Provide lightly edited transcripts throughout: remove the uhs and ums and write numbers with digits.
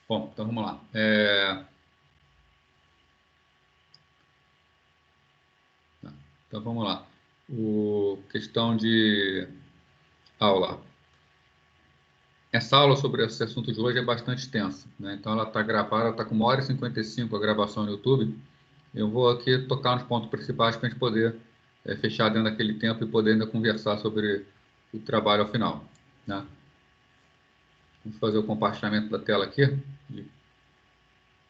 Bom, então vamos lá. Então vamos lá. Questão de aula. Essa aula sobre esse assunto de hoje é bastante extensa, né? Então ela está gravada, está com 1h55 a gravação no YouTube. Eu vou aqui tocar nos pontos principais para a gente poder fechar dentro daquele tempo e poder ainda conversar sobre o trabalho ao final, né? Vamos fazer o compartilhamento da tela aqui.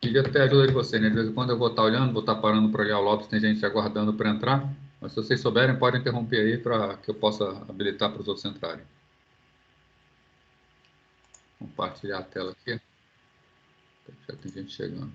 Queria até a ajuda de vocês, né? De vez em quando eu vou estar olhando, vou estar parando para olhar o Lopes, tem gente aguardando para entrar, mas se vocês souberem, podem interromper aí para que eu possa habilitar para os outros entrarem. Compartilhar a tela aqui. Já tem gente chegando.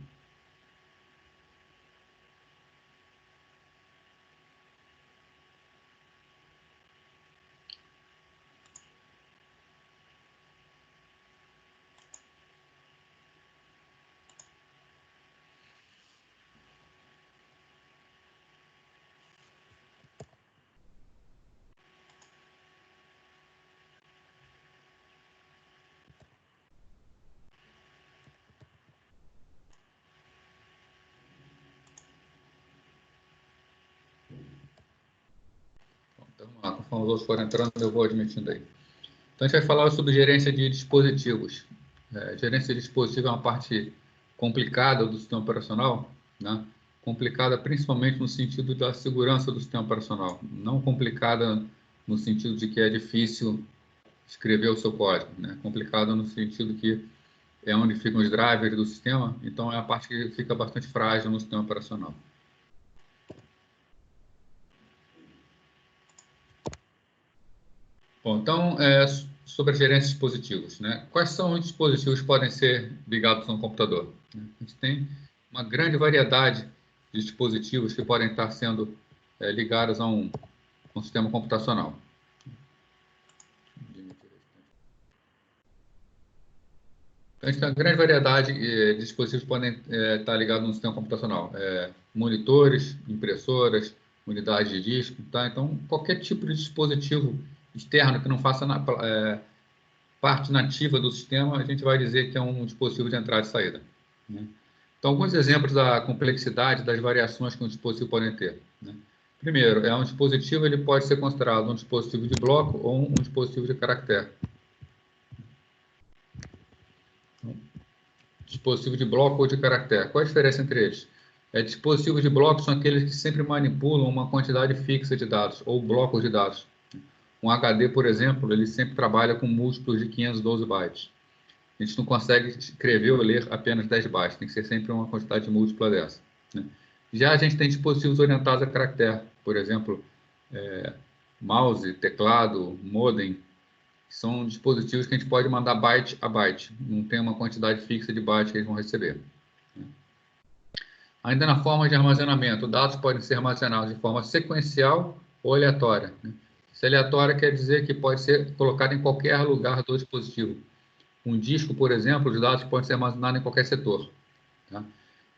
Então, vamos lá, conforme os outros forem entrando, eu vou admitindo aí. Então, a gente vai falar sobre gerência de dispositivos. Gerência de dispositivos é uma parte complicada do sistema operacional, né? Complicada principalmente no sentido da segurança do sistema operacional, não complicada no sentido de que é difícil escrever o seu código, né? Complicada no sentido que é onde ficam os drivers do sistema, então é a parte que fica bastante frágil no sistema operacional. Bom, então, sobre a gerência de dispositivos, né? Quais são os dispositivos que podem ser ligados a um computador? A gente tem uma grande variedade de dispositivos que podem estar sendo ligados a um sistema computacional. Então, a gente tem uma grande variedade de dispositivos que podem estar ligados a um sistema computacional. Monitores, impressoras, unidades de disco, tá? Então, qualquer tipo de dispositivo externo que não faça parte nativa do sistema, a gente vai dizer que é um dispositivo de entrada e saída, né? Então, alguns exemplos da complexidade das variações que um dispositivo pode ter, né? Primeiro, um dispositivo ele pode ser considerado um dispositivo de bloco ou um dispositivo de caractere. Dispositivo de bloco ou de caractere. Qual a diferença entre eles? Dispositivos de bloco são aqueles que sempre manipulam uma quantidade fixa de dados ou blocos de dados. Um HD, por exemplo, ele sempre trabalha com múltiplos de 512 bytes. A gente não consegue escrever ou ler apenas 10 bytes, tem que ser sempre uma quantidade múltipla dessa, né? Já a gente tem dispositivos orientados a caractere, por exemplo, mouse, teclado, modem, que são dispositivos que a gente pode mandar byte a byte, não tem uma quantidade fixa de bytes que eles vão receber, né? Ainda na forma de armazenamento, dados podem ser armazenados de forma sequencial ou aleatória, né? Se aleatória quer dizer que pode ser colocado em qualquer lugar do dispositivo. Um disco, por exemplo, os dados podem ser armazenados em qualquer setor, tá?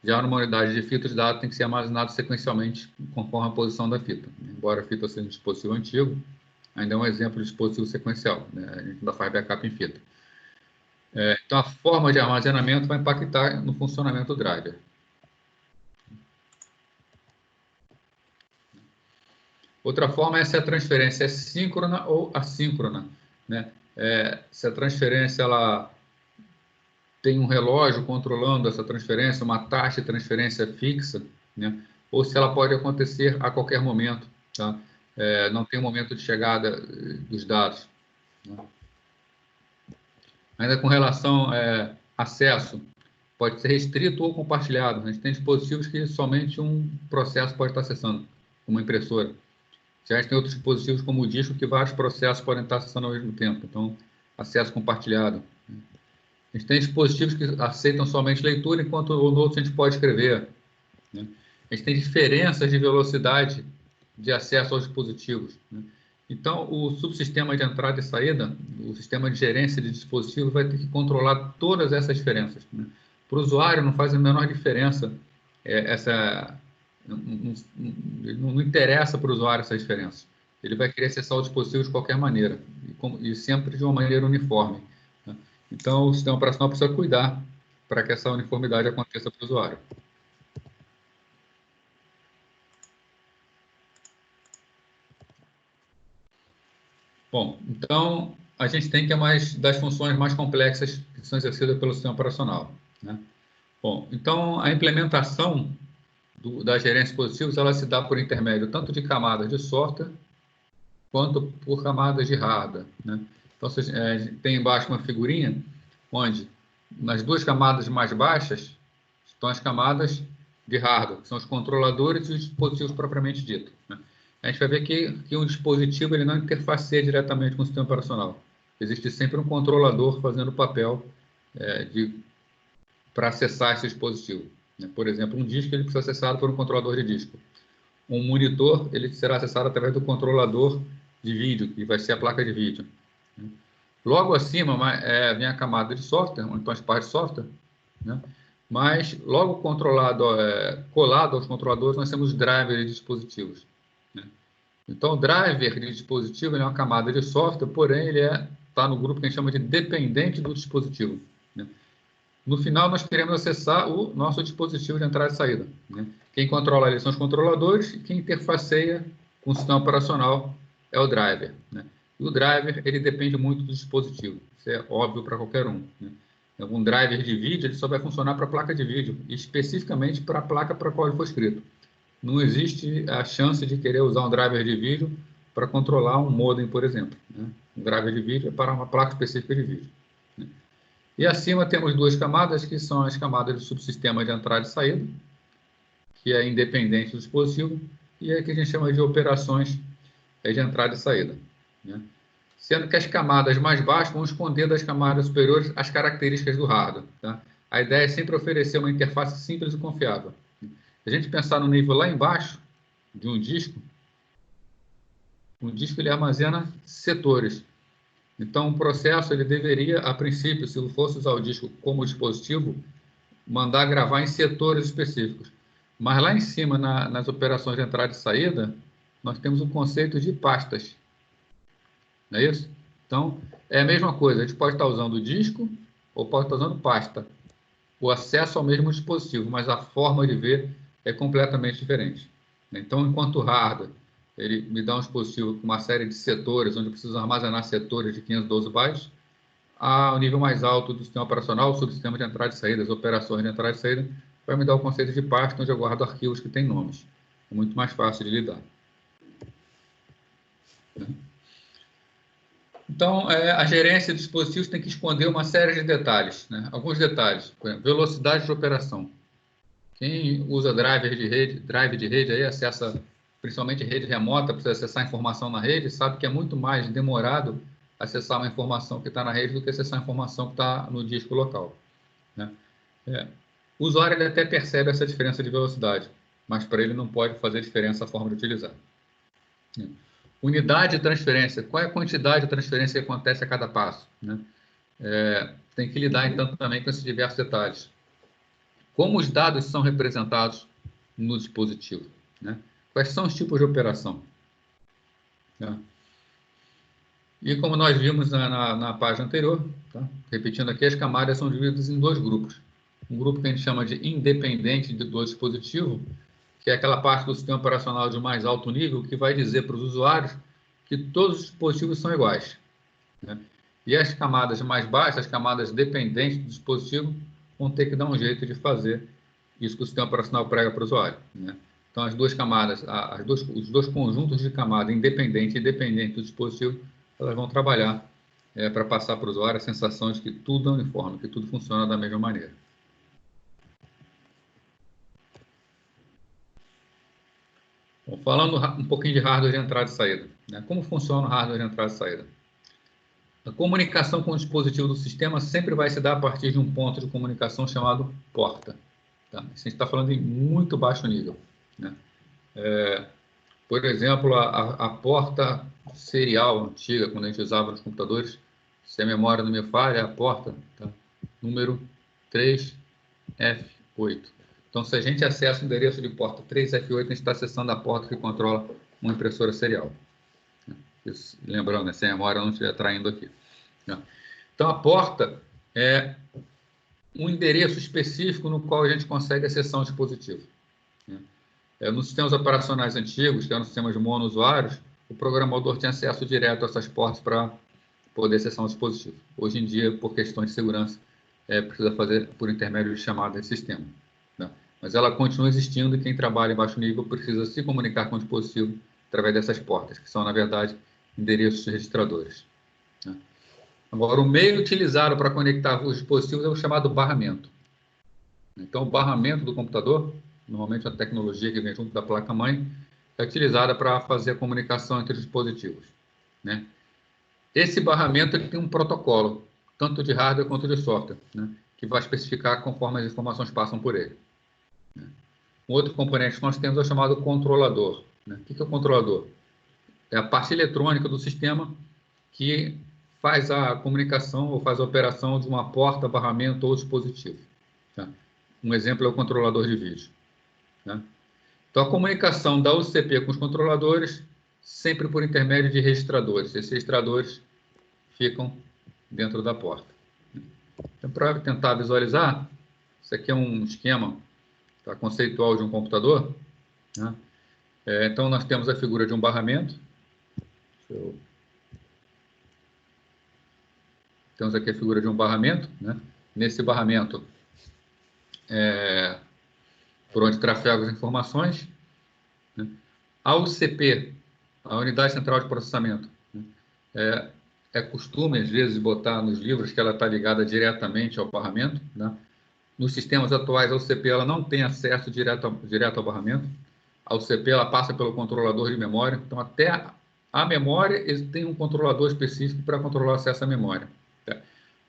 Já numa unidade de fita, os dados têm que ser armazenados sequencialmente conforme a posição da fita. Embora a fita seja um dispositivo antigo, ainda é um exemplo de dispositivo sequencial, né? A gente ainda faz backup em fita. Então, a forma de armazenamento vai impactar no funcionamento do driver. Outra forma é se a transferência é síncrona ou assíncrona, né? Se a transferência ela tem um relógio controlando essa transferência, uma taxa de transferência fixa, né? Ou se ela pode acontecer a qualquer momento, tá? Não tem um momento de chegada dos dados, né? Ainda com relação a acesso, pode ser restrito ou compartilhado. A gente tem dispositivos que somente um processo pode estar acessando, uma impressora. Já a gente tem outros dispositivos como o disco que vários processos podem estar acessando ao mesmo tempo, então acesso compartilhado. A gente tem dispositivos que aceitam somente leitura, enquanto no outro a gente pode escrever, né? A gente tem diferenças de velocidade de acesso aos dispositivos, né? Então, o subsistema de entrada e saída, o sistema de gerência de dispositivos vai ter que controlar todas essas diferenças, né? Para o usuário não faz a menor diferença, não interessa para o usuário essa diferença. Ele vai querer acessar o dispositivo de qualquer maneira, e sempre de uma maneira uniforme, né? Então, o sistema operacional precisa cuidar para que essa uniformidade aconteça para o usuário. Bom, então, a gente tem que é mais das funções mais complexas que são exercidas pelo sistema operacional, né? Bom, então, a implementação da gerência de dispositivos, ela se dá por intermédio tanto de camadas de software, quanto por camadas de hardware, né? Então, você tem embaixo uma figurinha, onde nas duas camadas mais baixas estão as camadas de hardware, que são os controladores e os dispositivos propriamente dito, né? A gente vai ver que um dispositivo ele não interfaceia diretamente com o sistema operacional. Existe sempre um controlador fazendo o papel para acessar esse dispositivo, né? Por exemplo, um disco ele precisa ser acessado por um controlador de disco. Um monitor ele será acessado através do controlador de vídeo, que vai ser a placa de vídeo. Logo acima vem a camada de software, onde estão as partes de software, né? Mas logo colado aos controladores, nós temos drivers de dispositivos, né? Então, o driver de dispositivo é uma camada de software, porém, ele está no grupo que a gente chama de dependente do dispositivo, né? No final, nós queremos acessar o nosso dispositivo de entrada e saída, né? Quem controla ele são os controladores e quem interfaceia com o sistema operacional é o driver, né? E o driver, ele depende muito do dispositivo. Isso é óbvio para qualquer um, né? Um driver de vídeo, ele só vai funcionar para a placa de vídeo, especificamente para a placa para a qual ele foi escrito. Não existe a chance de querer usar um driver de vídeo para controlar um modem, por exemplo, né? Um driver de vídeo é para uma placa específica de vídeo, né? E acima temos duas camadas, que são as camadas do subsistema de entrada e saída, que é independente do dispositivo, e é que a gente chama de operações de entrada e saída, né? Sendo que as camadas mais baixas vão esconder das camadas superiores as características do hardware, tá? A ideia é sempre oferecer uma interface simples e confiável. Se a gente pensar no nível lá embaixo de um disco ele armazena setores. Então, o processo ele deveria, a princípio, se fosse usar o disco como dispositivo, mandar gravar em setores específicos. Mas lá em cima, nas operações de entrada e saída, nós temos um conceito de pastas. Não é isso? Então, é a mesma coisa. A gente pode estar usando o disco ou pode estar usando pasta. O acesso ao mesmo dispositivo, mas a forma de ver é completamente diferente. Então, enquanto o hardware ele me dá um dispositivo com uma série de setores, onde eu preciso armazenar setores de 512 bytes, ao nível mais alto do sistema operacional, o subsistema de entrada e saída, as operações de entrada e saída, vai me dar o conceito de pasta, onde eu guardo arquivos que têm nomes. É muito mais fácil de lidar. Então, a gerência de dispositivos tem que esconder uma série de detalhes, né? Alguns detalhes, por exemplo, velocidade de operação. Quem usa drive de rede aí acessa principalmente rede remota, precisa acessar informação na rede, sabe que é muito mais demorado acessar uma informação que está na rede do que acessar a informação que está no disco local, né? O usuário ele até percebe essa diferença de velocidade, mas para ele não pode fazer diferença a forma de utilizar. Unidade de transferência, qual é a quantidade de transferência que acontece a cada passo, né? Tem que lidar, então, também com esses diversos detalhes. Como os dados são representados no dispositivo, né? Quais são os tipos de operação, né? E como nós vimos na página anterior, tá? Repetindo aqui, as camadas são divididas em dois grupos. Um grupo que a gente chama de independente do dispositivo, que é aquela parte do sistema operacional de mais alto nível, que vai dizer para os usuários que todos os dispositivos são iguais, né? E as camadas mais baixas, as camadas dependentes do dispositivo, vão ter que dar um jeito de fazer isso que o sistema operacional prega para o usuário, né? Então, as duas camadas, os dois conjuntos de camada, independente e dependente do dispositivo, elas vão trabalhar para passar para o usuário a sensação de que tudo é uniforme, que tudo funciona da mesma maneira. Bom, falando um pouquinho de hardware de entrada e saída, né? Como funciona o hardware de entrada e saída? A comunicação com o dispositivo do sistema sempre vai se dar a partir de um ponto de comunicação chamado porta, tá? A gente está falando em muito baixo nível, né? Por exemplo, a porta serial antiga, quando a gente usava nos computadores, se a memória não me falha, é a porta, tá? Número 3F8. Então, se a gente acessa o endereço de porta 3F8, a gente está acessando a porta que controla uma impressora serial. Isso, lembrando, né, se a memória não estiver traindo aqui. Então, a porta é um endereço específico no qual a gente consegue acessar um dispositivo. Nos sistemas operacionais antigos, que eram sistemas monousuários, o programador tinha acesso direto a essas portas para poder acessar um dispositivo. Hoje em dia, por questões de segurança, precisa fazer por intermédio de chamada de sistema. Né? Mas ela continua existindo e quem trabalha em baixo nível precisa se comunicar com o dispositivo através dessas portas, que são, na verdade, endereços registradores. Né? Agora, o meio utilizado para conectar os dispositivos é o chamado barramento. Então, o barramento do computador, normalmente a tecnologia que vem junto da placa-mãe, é utilizada para fazer a comunicação entre os dispositivos. Né? Esse barramento ele tem um protocolo, tanto de hardware quanto de software, né? Que vai especificar conforme as informações passam por ele. Né? Um outro componente que nós temos é o chamado controlador. Né? O que é o controlador? É a parte eletrônica do sistema que faz a comunicação ou faz a operação de uma porta, barramento ou dispositivo. Tá? Um exemplo é o controlador de vídeo. Né? Então, a comunicação da UCP com os controladores, sempre por intermédio de registradores. Esses registradores ficam dentro da porta. Então, para tentar visualizar, isso aqui é um esquema conceitual de um computador. Né? Então, nós temos a figura de um barramento. Temos aqui a figura de um barramento. Né? Nesse barramento, por onde trafegam as informações. Né? A UCP, a Unidade Central de Processamento, né? É costume, às vezes, botar nos livros que ela está ligada diretamente ao barramento. Né? Nos sistemas atuais, a UCP ela não tem acesso direto ao barramento. A UCP ela passa pelo controlador de memória. Então, até a memória, ele tem um controlador específico para controlar o acesso à memória.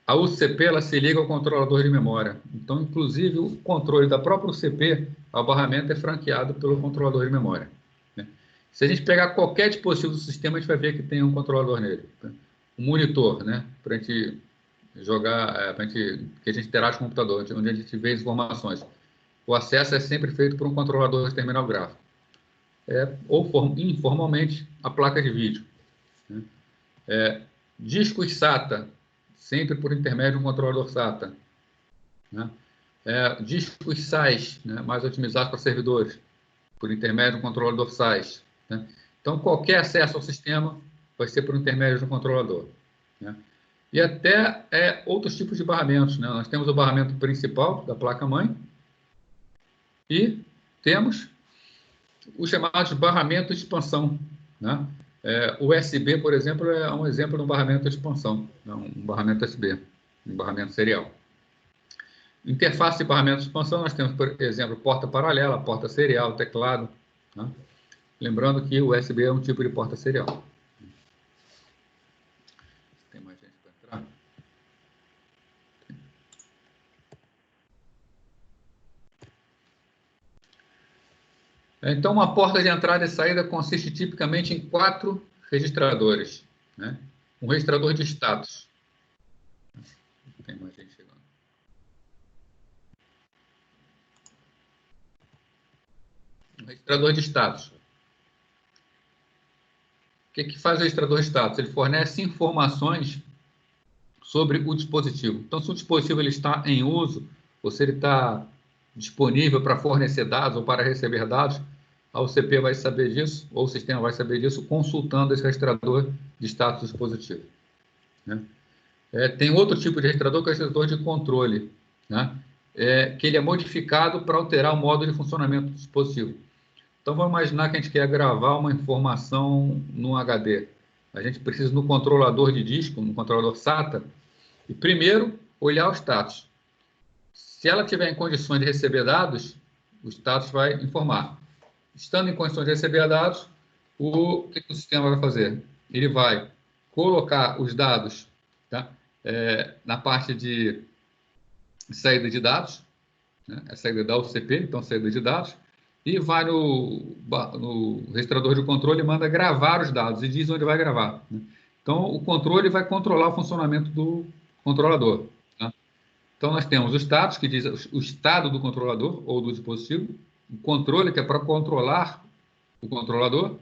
A UCP ela se liga ao controlador de memória. Então, inclusive, o controle da própria UCP ao barramento é franqueado pelo controlador de memória. Se a gente pegar qualquer dispositivo do sistema, a gente vai ver que tem um controlador nele. Um monitor, né? Para a gente jogar, que a gente interage com o computador, onde a gente vê as informações. O acesso é sempre feito por um controlador de terminal gráfico. Ou informalmente, a placa de vídeo. Né? Discos SATA, sempre por intermédio de um controlador SATA. Né? Discos SAS, né? Mais otimizados para servidores, por intermédio de um controlador SAS. Né? Então, qualquer acesso ao sistema vai ser por intermédio de um controlador. Né? E até outros tipos de barramentos. Né? Nós temos o barramento principal da placa-mãe e temos os chamados barramentos de expansão. Né? O USB, por exemplo, é um exemplo de um barramento de expansão, né? Um barramento USB, um barramento serial. Interface de barramento de expansão, nós temos, por exemplo, porta paralela, porta serial, teclado. Né? Lembrando que o USB é um tipo de porta serial. Tem mais gente para entrar? Então, uma porta de entrada e saída consiste tipicamente em 4 registradores. Né? Um registrador de status. Tem mais gente chegando. Um registrador de status. O que faz o registrador de status? Ele fornece informações sobre o dispositivo. Então, se o dispositivo ele está em uso, ou se ele está disponível para fornecer dados ou para receber dados, a UCP vai saber disso, ou o sistema vai saber disso, consultando esse registrador de status do dispositivo. Né? Tem outro tipo de registrador, que é o registrador de controle, né? Que ele é modificado para alterar o modo de funcionamento do dispositivo. Então, vamos imaginar que a gente quer gravar uma informação no HD. A gente precisa, no controlador de disco, no controlador SATA, e primeiro, olhar o status. Se ela tiver em condições de receber dados, o status vai informar. Estando em condições de receber dados, o que o sistema vai fazer? Ele vai colocar os dados, tá? Na parte de saída de dados, né? A saída da UCP, então saída de dados, e vai no registrador de controle e manda gravar os dados e diz onde vai gravar. Né? Então, o controle vai controlar o funcionamento do controlador. Tá? Então, nós temos o status, que diz o estado do controlador ou do dispositivo, o controle, que é para controlar o controlador,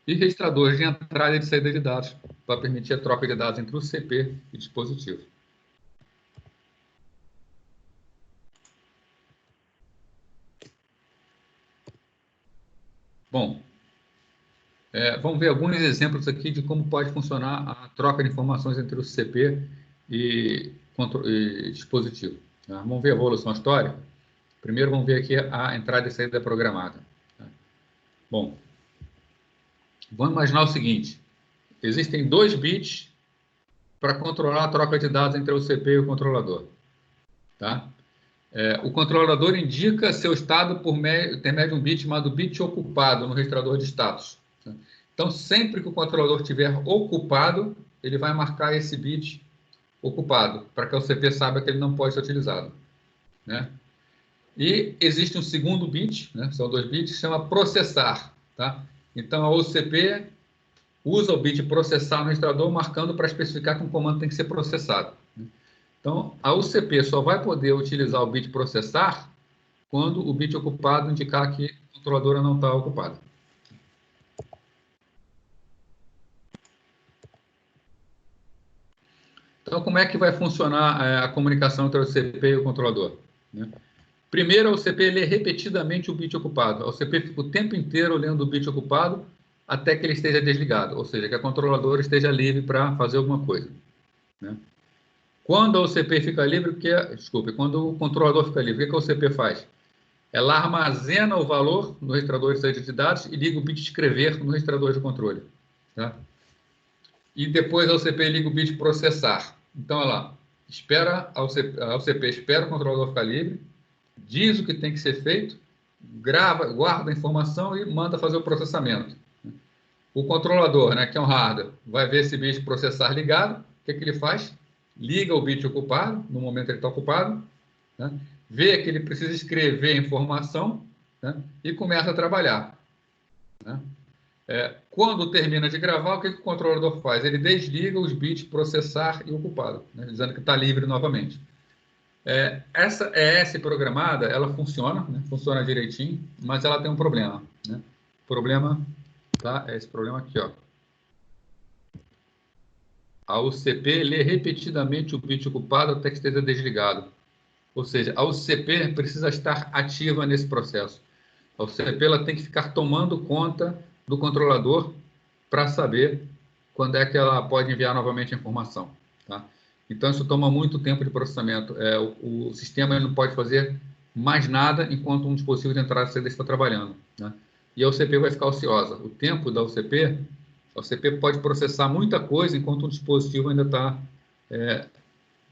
e registradores de entrada e de saída de dados, para permitir a troca de dados entre o CP e o dispositivo. Bom, vamos ver alguns exemplos aqui de como pode funcionar a troca de informações entre o CP e dispositivo. Tá? Vamos ver a evolução histórica. Primeiro, vamos ver aqui a entrada e saída programada. Tá? Bom, vamos imaginar o seguinte. Existem 2 bits para controlar a troca de dados entre o CP e o controlador. Tá? O controlador indica seu estado por intermédio de um bit chamado bit ocupado no registrador de status. Tá? Então, sempre que o controlador estiver ocupado, ele vai marcar esse bit ocupado, para que o CP saiba que ele não pode ser utilizado. Né? E existe um segundo bit, né? São 2 bits, que chama processar. Tá? Então, a OCP usa o bit processar no registrador, marcando para especificar que um comando tem que ser processado. Então, a UCP só vai poder utilizar o bit processar quando o bit ocupado indicar que a controladora não está ocupada. Então, como é que vai funcionar a comunicação entre o CP e o controlador? Primeiro, a UCP lê repetidamente o bit ocupado. A UCP fica o tempo inteiro lendo o bit ocupado até que ele esteja desligado, ou seja, que a controladora esteja livre para fazer alguma coisa. Quando a UCP fica livre, quando o controlador fica livre, o que a UCP faz? Ela armazena o valor no registrador de saída de dados e liga o bit escrever no registrador de controle. Tá? E depois a UCP liga o bit processar. Então, olha lá, a UCP espera o controlador ficar livre, diz o que tem que ser feito, guarda a informação e manda fazer o processamento. O controlador, né, que é um hardware, vai ver esse bit processar ligado, o que ele faz? Liga o bit ocupado, no momento que ele está ocupado, né? Vê que ele precisa escrever a informação, né? E começa a trabalhar. Né? Quando termina de gravar, o que o controlador faz? Ele desliga os bits processar e ocupado, né? Dizendo que está livre novamente. Essa ES programada, ela funciona, né? Funciona direitinho, mas ela tem um problema. Né? O problema tá? É esse problema aqui, ó. A UCP lê repetidamente o bit ocupado até que esteja desligado. Ou seja, a UCP precisa estar ativa nesse processo. A UCP ela tem que ficar tomando conta do controlador para saber quando é que ela pode enviar novamente a informação. Tá? Então, isso toma muito tempo de processamento. O sistema não pode fazer mais nada enquanto um dispositivo de entrada e saída está trabalhando. Né? E a UCP vai ficar ociosa. O tempo da UCP, a UCP pode processar muita coisa enquanto um dispositivo ainda está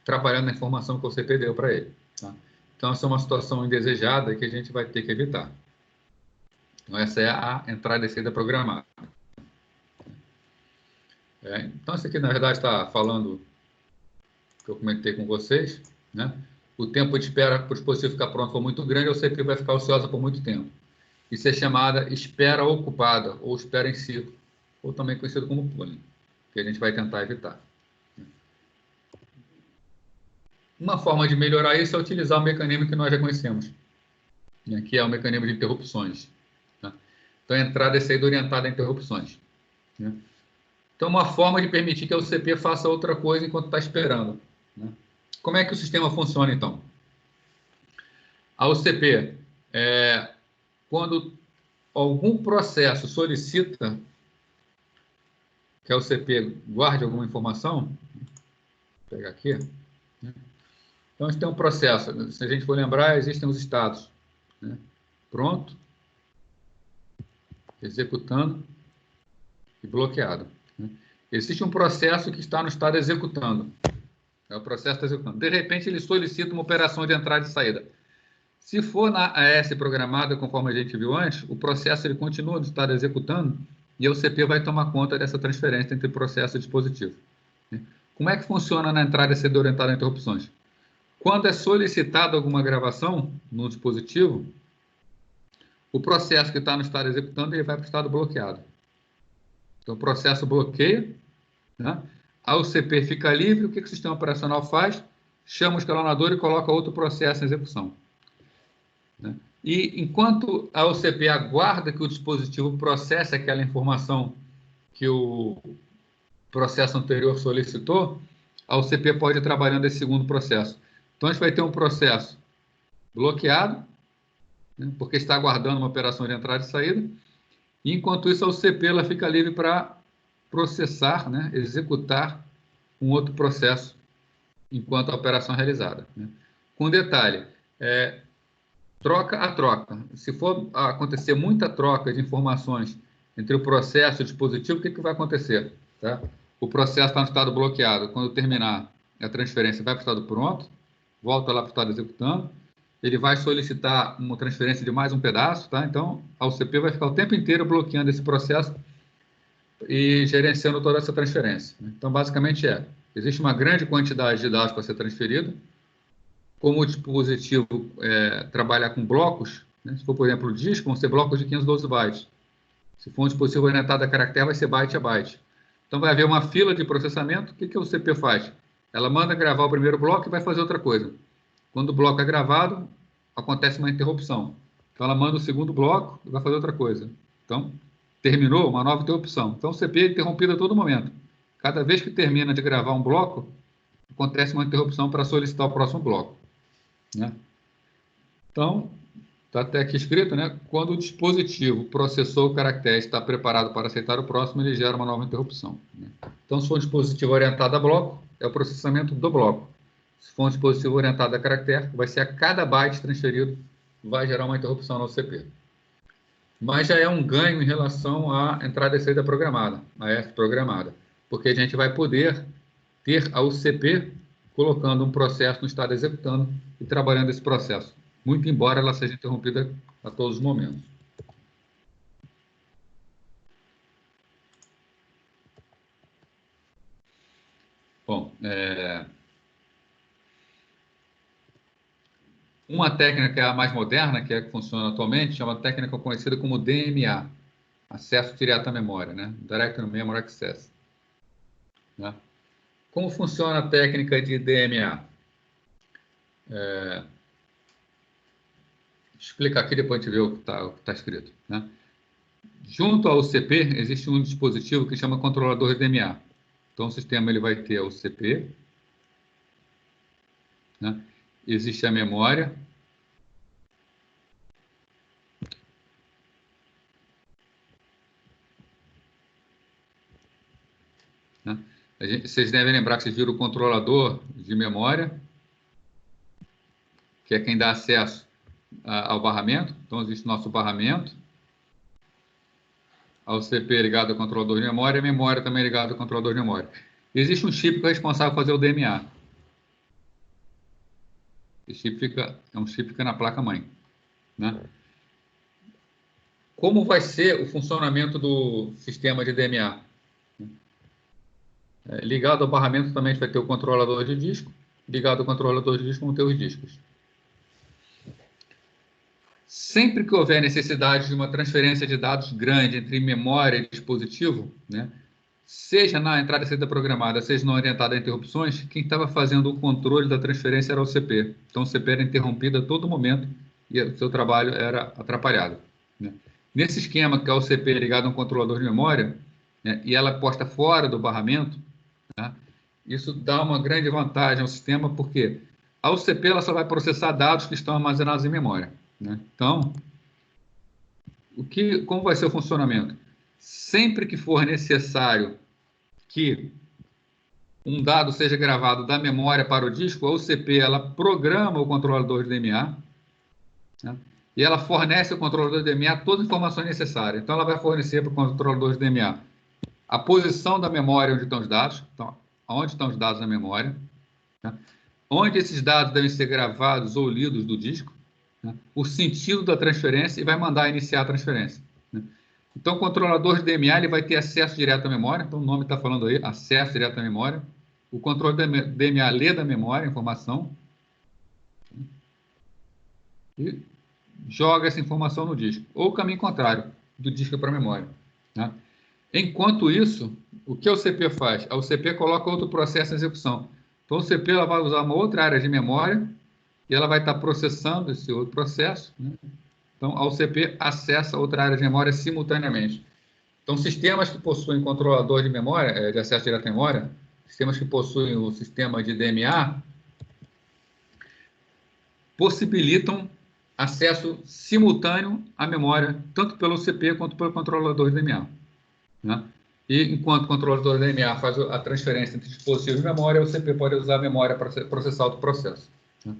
trabalhando na informação que a UCP deu para ele. Tá? Então, essa é uma situação indesejada que a gente vai ter que evitar. Então, essa é a entrada e saída programada. Então, isso aqui, na verdade, está falando que eu comentei com vocês. Né? O tempo de espera para o dispositivo ficar pronto for muito grande, a UCP vai ficar ociosa por muito tempo. Isso é chamada espera ocupada, ou espera em ciclo, ou também conhecido como pooling, que a gente vai tentar evitar. Uma forma de melhorar isso é utilizar o mecanismo que nós já conhecemos, né, que é o mecanismo de interrupções. Né? Então, a entrada e saída orientada a interrupções. Né? Então, uma forma de permitir que a UCP faça outra coisa enquanto está esperando. Né? Como é que o sistema funciona, então? A UCP, quando algum processo solicita que a UCP guarde alguma informação, vou pegar aqui, né? Então, a gente tem um processo, se a gente for lembrar, existem os estados. Né? Pronto, executando e bloqueado. Né? Existe um processo que está no estado executando. É o processo está executando. De repente, ele solicita uma operação de entrada e saída. Se for na AS programada, conforme a gente viu antes, o processo ele continua no estado executando e a UCP vai tomar conta dessa transferência entre processo e dispositivo. Como é que funciona na entrada e saída orientada a interrupções? Quando é solicitada alguma gravação no dispositivo, o processo que está no estado executando ele vai para o estado bloqueado. Então, o processo bloqueia, né? A UCP fica livre, o que o sistema operacional faz? Chama o escalonador e coloca outro processo em execução. Né? E enquanto a UCP aguarda que o dispositivo processe aquela informação que o processo anterior solicitou, a UCP pode ir trabalhando esse segundo processo. Então, a gente vai ter um processo bloqueado, né, porque está aguardando uma operação de entrada e saída, E, enquanto isso, a UCP ela fica livre para processar, né, executar um outro processo enquanto a operação é realizada, né? Com detalhe, troca a troca. Se for acontecer muita troca de informações entre o processo e o dispositivo, o que vai acontecer? Tá? O processo está no estado bloqueado. Quando terminar a transferência, vai para o estado pronto, volta lá para o estado executando, ele vai solicitar uma transferência de mais um pedaço, tá? Então, a UCP vai ficar o tempo inteiro bloqueando esse processo e gerenciando toda essa transferência. Então, basicamente existe uma grande quantidade de dados para ser transferida. Como o dispositivo trabalhar com blocos, né? Se for, por exemplo, o disco, vão ser blocos de 512 bytes. Se for um dispositivo orientado a caractere, vai ser byte a byte. Então, vai haver uma fila de processamento. O que a UCP faz? Ela manda gravar o primeiro bloco e vai fazer outra coisa. Quando o bloco é gravado, acontece uma interrupção. Então, ela manda o segundo bloco e vai fazer outra coisa. Então, terminou, uma nova interrupção. Então, o CP é interrompido a todo momento. Cada vez que termina de gravar um bloco, acontece uma interrupção para solicitar o próximo bloco, né? Então, está até aqui escrito, né? Quando o dispositivo processou o caractere e está preparado para aceitar o próximo, ele gera uma nova interrupção, né? Então, se for um dispositivo orientado a bloco, é o processamento do bloco. Se for um dispositivo orientado a caractere, vai ser a cada byte transferido, vai gerar uma interrupção no CP. Mas já é um ganho em relação à entrada e saída programada, a EF programada, porque a gente vai poder ter a UCP colocando um processo no estado executando e trabalhando esse processo, muito embora ela seja interrompida a todos os momentos. Bom, uma técnica que é a mais moderna, que é a que funciona atualmente, é uma técnica conhecida como DMA, acesso direto à memória, né? Direct Memory Access, né? Como funciona a técnica de DMA? Vou explicar aqui, depois a gente vê o que está escrito, né? Junto ao CP, existe um dispositivo que chama controlador de DMA. Então, o sistema ele vai ter o CP, né? Existe a memória, né? Vocês devem lembrar que vocês viram o controlador de memória, que é quem dá acesso ao barramento. Então, existe o nosso barramento, ao CP ligado ao controlador de memória, e a memória também ligada ao controlador de memória. Existe um chip que é responsável por fazer o DMA. Esse chip é um chip que fica na placa-mãe, né? Como vai ser o funcionamento do sistema de DMA? Ligado ao barramento também a gente vai ter o controlador de disco. Ligado ao controlador de disco vão ter os discos. Sempre que houver necessidade de uma transferência de dados grande entre memória e dispositivo, né, seja na entrada e saída programada, seja não orientada a interrupções, quem estava fazendo o controle da transferência era o CP. Então, o CP era interrompido a todo momento e o seu trabalho era atrapalhado, né? Nesse esquema, que é o CP ligado a um controlador de memória, né, e ela posta fora do barramento, né, isso dá uma grande vantagem ao sistema, porque a UCP ela só vai processar dados que estão armazenados em memória, né? Então, como vai ser o funcionamento? Sempre que for necessário que um dado seja gravado da memória para o disco, a UCP ela programa o controlador de DMA, né? E ela fornece ao controlador de DMA todas as informações necessárias. Então, ela vai fornecer para o controlador de DMA a posição da memória onde estão os dados, então, onde estão os dados na memória, né? Onde esses dados devem ser gravados ou lidos do disco, né? O sentido da transferência e vai mandar iniciar a transferência, né? Então, o controlador de DMA ele vai ter acesso direto à memória, então o nome está falando aí, acesso direto à memória. O controlador de DMA lê da memória a informação e joga essa informação no disco, ou o caminho contrário, do disco para a memória, né? Enquanto isso, o que a UCP faz? A UCP coloca outro processo em execução. Então, a UCP ela vai usar uma outra área de memória e ela vai estar processando esse outro processo, né? Então, a UCP acessa outra área de memória simultaneamente. Então, sistemas que possuem controlador de memória, de acesso direto à memória, sistemas que possuem o sistema de DMA, possibilitam acesso simultâneo à memória, tanto pelo CP quanto pelo controlador de DMA. Né? E enquanto o controlador de DMA faz a transferência entre dispositivos de memória, o CP pode usar a memória para processar outro processo. Né?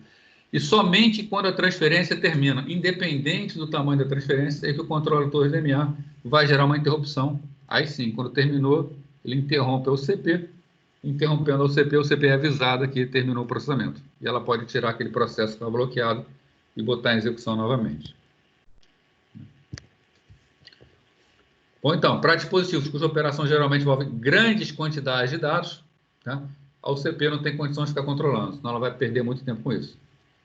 E somente quando a transferência termina, independente do tamanho da transferência, é que o controlador de DMA vai gerar uma interrupção. Aí sim, quando terminou, ele interrompe o CP, interrompendo o CP é avisado que terminou o processamento. E ela pode tirar aquele processo que está bloqueado e botar em execução novamente. Bom, então, para dispositivos cuja operação geralmente envolve grandes quantidades de dados, tá? A UCP não tem condições de ficar controlando, senão ela vai perder muito tempo com isso.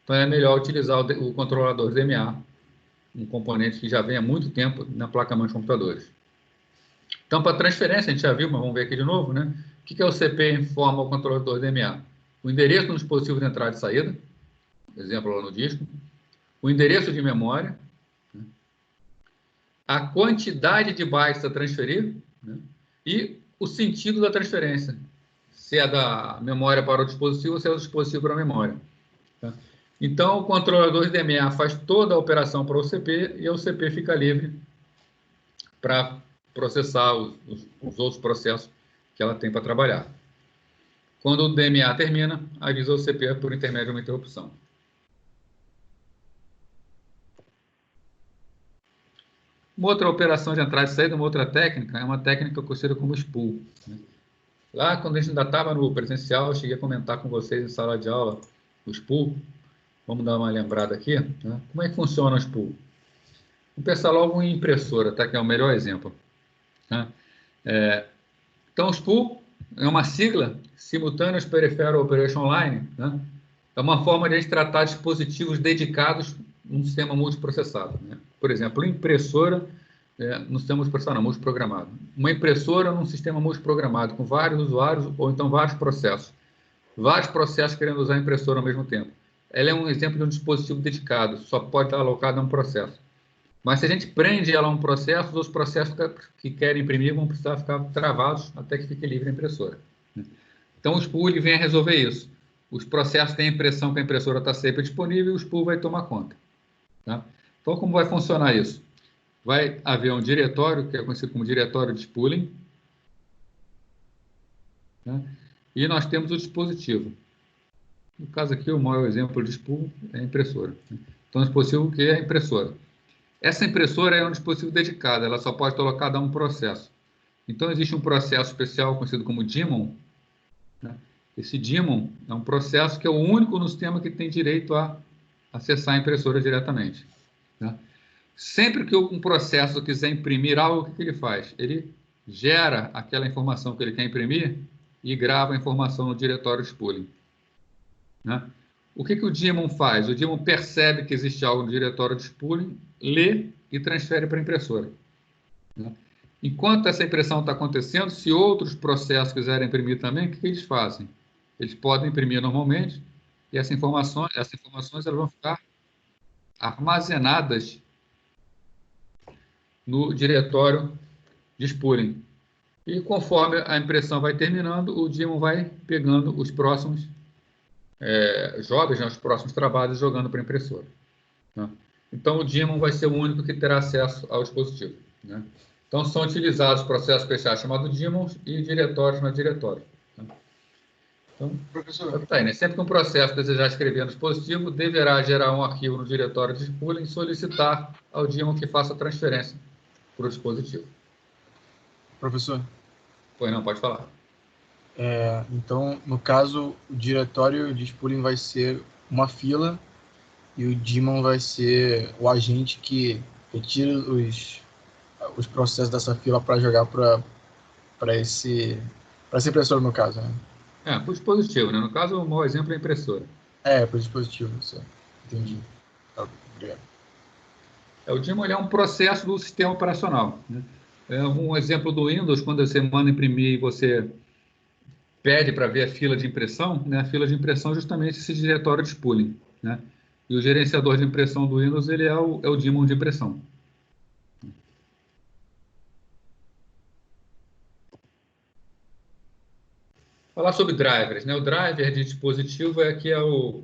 Então, é melhor utilizar o controlador DMA, um componente que já vem há muito tempo na placa-mãe de computadores. Então, para transferência, a gente já viu, mas vamos ver aqui de novo, né? O que é o CP informa ao controlador DMA? O endereço do dispositivo de entrada e saída, exemplo lá no disco, o endereço de memória, a quantidade de bytes a transferir, né? E o sentido da transferência, se é da memória para o dispositivo ou se é do dispositivo para a memória. Tá? Então, o controlador de DMA faz toda a operação para o CP e o CP fica livre para processar os outros processos que ela tem para trabalhar. Quando o DMA termina, avisa o CP por intermédio de uma interrupção. Uma outra operação de entrada e saída, uma outra técnica, é uma técnica conhecida como spool. Lá, quando a gente ainda estava no presencial, eu cheguei a comentar com vocês em sala de aula o spool. Vamos dar uma lembrada aqui. Né? Como é que funciona o spool? Vamos pensar logo em impressora, tá? Que é o melhor exemplo. Tá? Então, o spool é uma sigla, Simultaneous Peripheral Operation Line. Né? É uma forma de a gente tratar dispositivos dedicados num sistema multiprocessado. Né? Por exemplo, impressora no sistema multiprocessado, não, multiprogramado. Uma impressora num sistema multiprogramado, com vários usuários ou então vários processos. Vários processos querendo usar a impressora ao mesmo tempo. Ela é um exemplo de um dispositivo dedicado, só pode estar alocado a um processo. Mas se a gente prende ela a um processo, os processos que querem imprimir vão precisar ficar travados até que fique livre a impressora. Então, o spool vem a resolver isso. Os processos têm a impressão que a impressora está sempre disponível e o spool vai tomar conta. Tá? Então, como vai funcionar isso? Vai haver um diretório, que é conhecido como diretório de spooling, né? E nós temos o dispositivo. No caso aqui, o maior exemplo de spool é a impressora. Então, o dispositivo que é a impressora. Essa impressora é um dispositivo dedicado, ela só pode estar alocada a um processo. Então, existe um processo especial conhecido como daemon. Né? Esse daemon é um processo que é o único no sistema que tem direito a acessar a impressora diretamente. Né? Sempre que um processo quiser imprimir algo, o que ele faz? Ele gera aquela informação que ele quer imprimir e grava a informação no diretório de spooling. Né? O que o daemon faz? O daemon percebe que existe algo no diretório de spooling, lê e transfere para a impressora. Né? Enquanto essa impressão está acontecendo, se outros processos quiserem imprimir também, o que eles fazem? Eles podem imprimir normalmente e essas informações elas vão ficar armazenadas no diretório de spooling. E conforme a impressão vai terminando, o daemon vai pegando os próximos jogos, né, os próximos trabalhos, jogando para a impressora. Né? Então, o daemon vai ser o único que terá acesso ao dispositivo. Né? Então, são utilizados processos fechados chamados daemons e diretórios na diretório. Né? Então, professor, tá aí, né? Sempre que um processo desejar escrever no dispositivo, deverá gerar um arquivo no diretório de spooling e solicitar ao daemon que faça a transferência para o dispositivo. Professor? Pois não, pode falar. Então, no caso, o diretório de spooling vai ser uma fila e o daemon vai ser o agente que retira os processos dessa fila para jogar para esse impressor, no caso. Né? Para o dispositivo, né? No caso, o maior exemplo é a impressora. Para o dispositivo, isso. Entendi. Tá, obrigado. O daemon é um processo do sistema operacional. Né? Um exemplo do Windows, quando você manda imprimir e você pede para ver a fila de impressão, né? A fila de impressão é justamente esse diretório de spooling. Né? E o gerenciador de impressão do Windows ele é o daemon de impressão. Falar sobre drivers. Né? O driver de dispositivo é que é o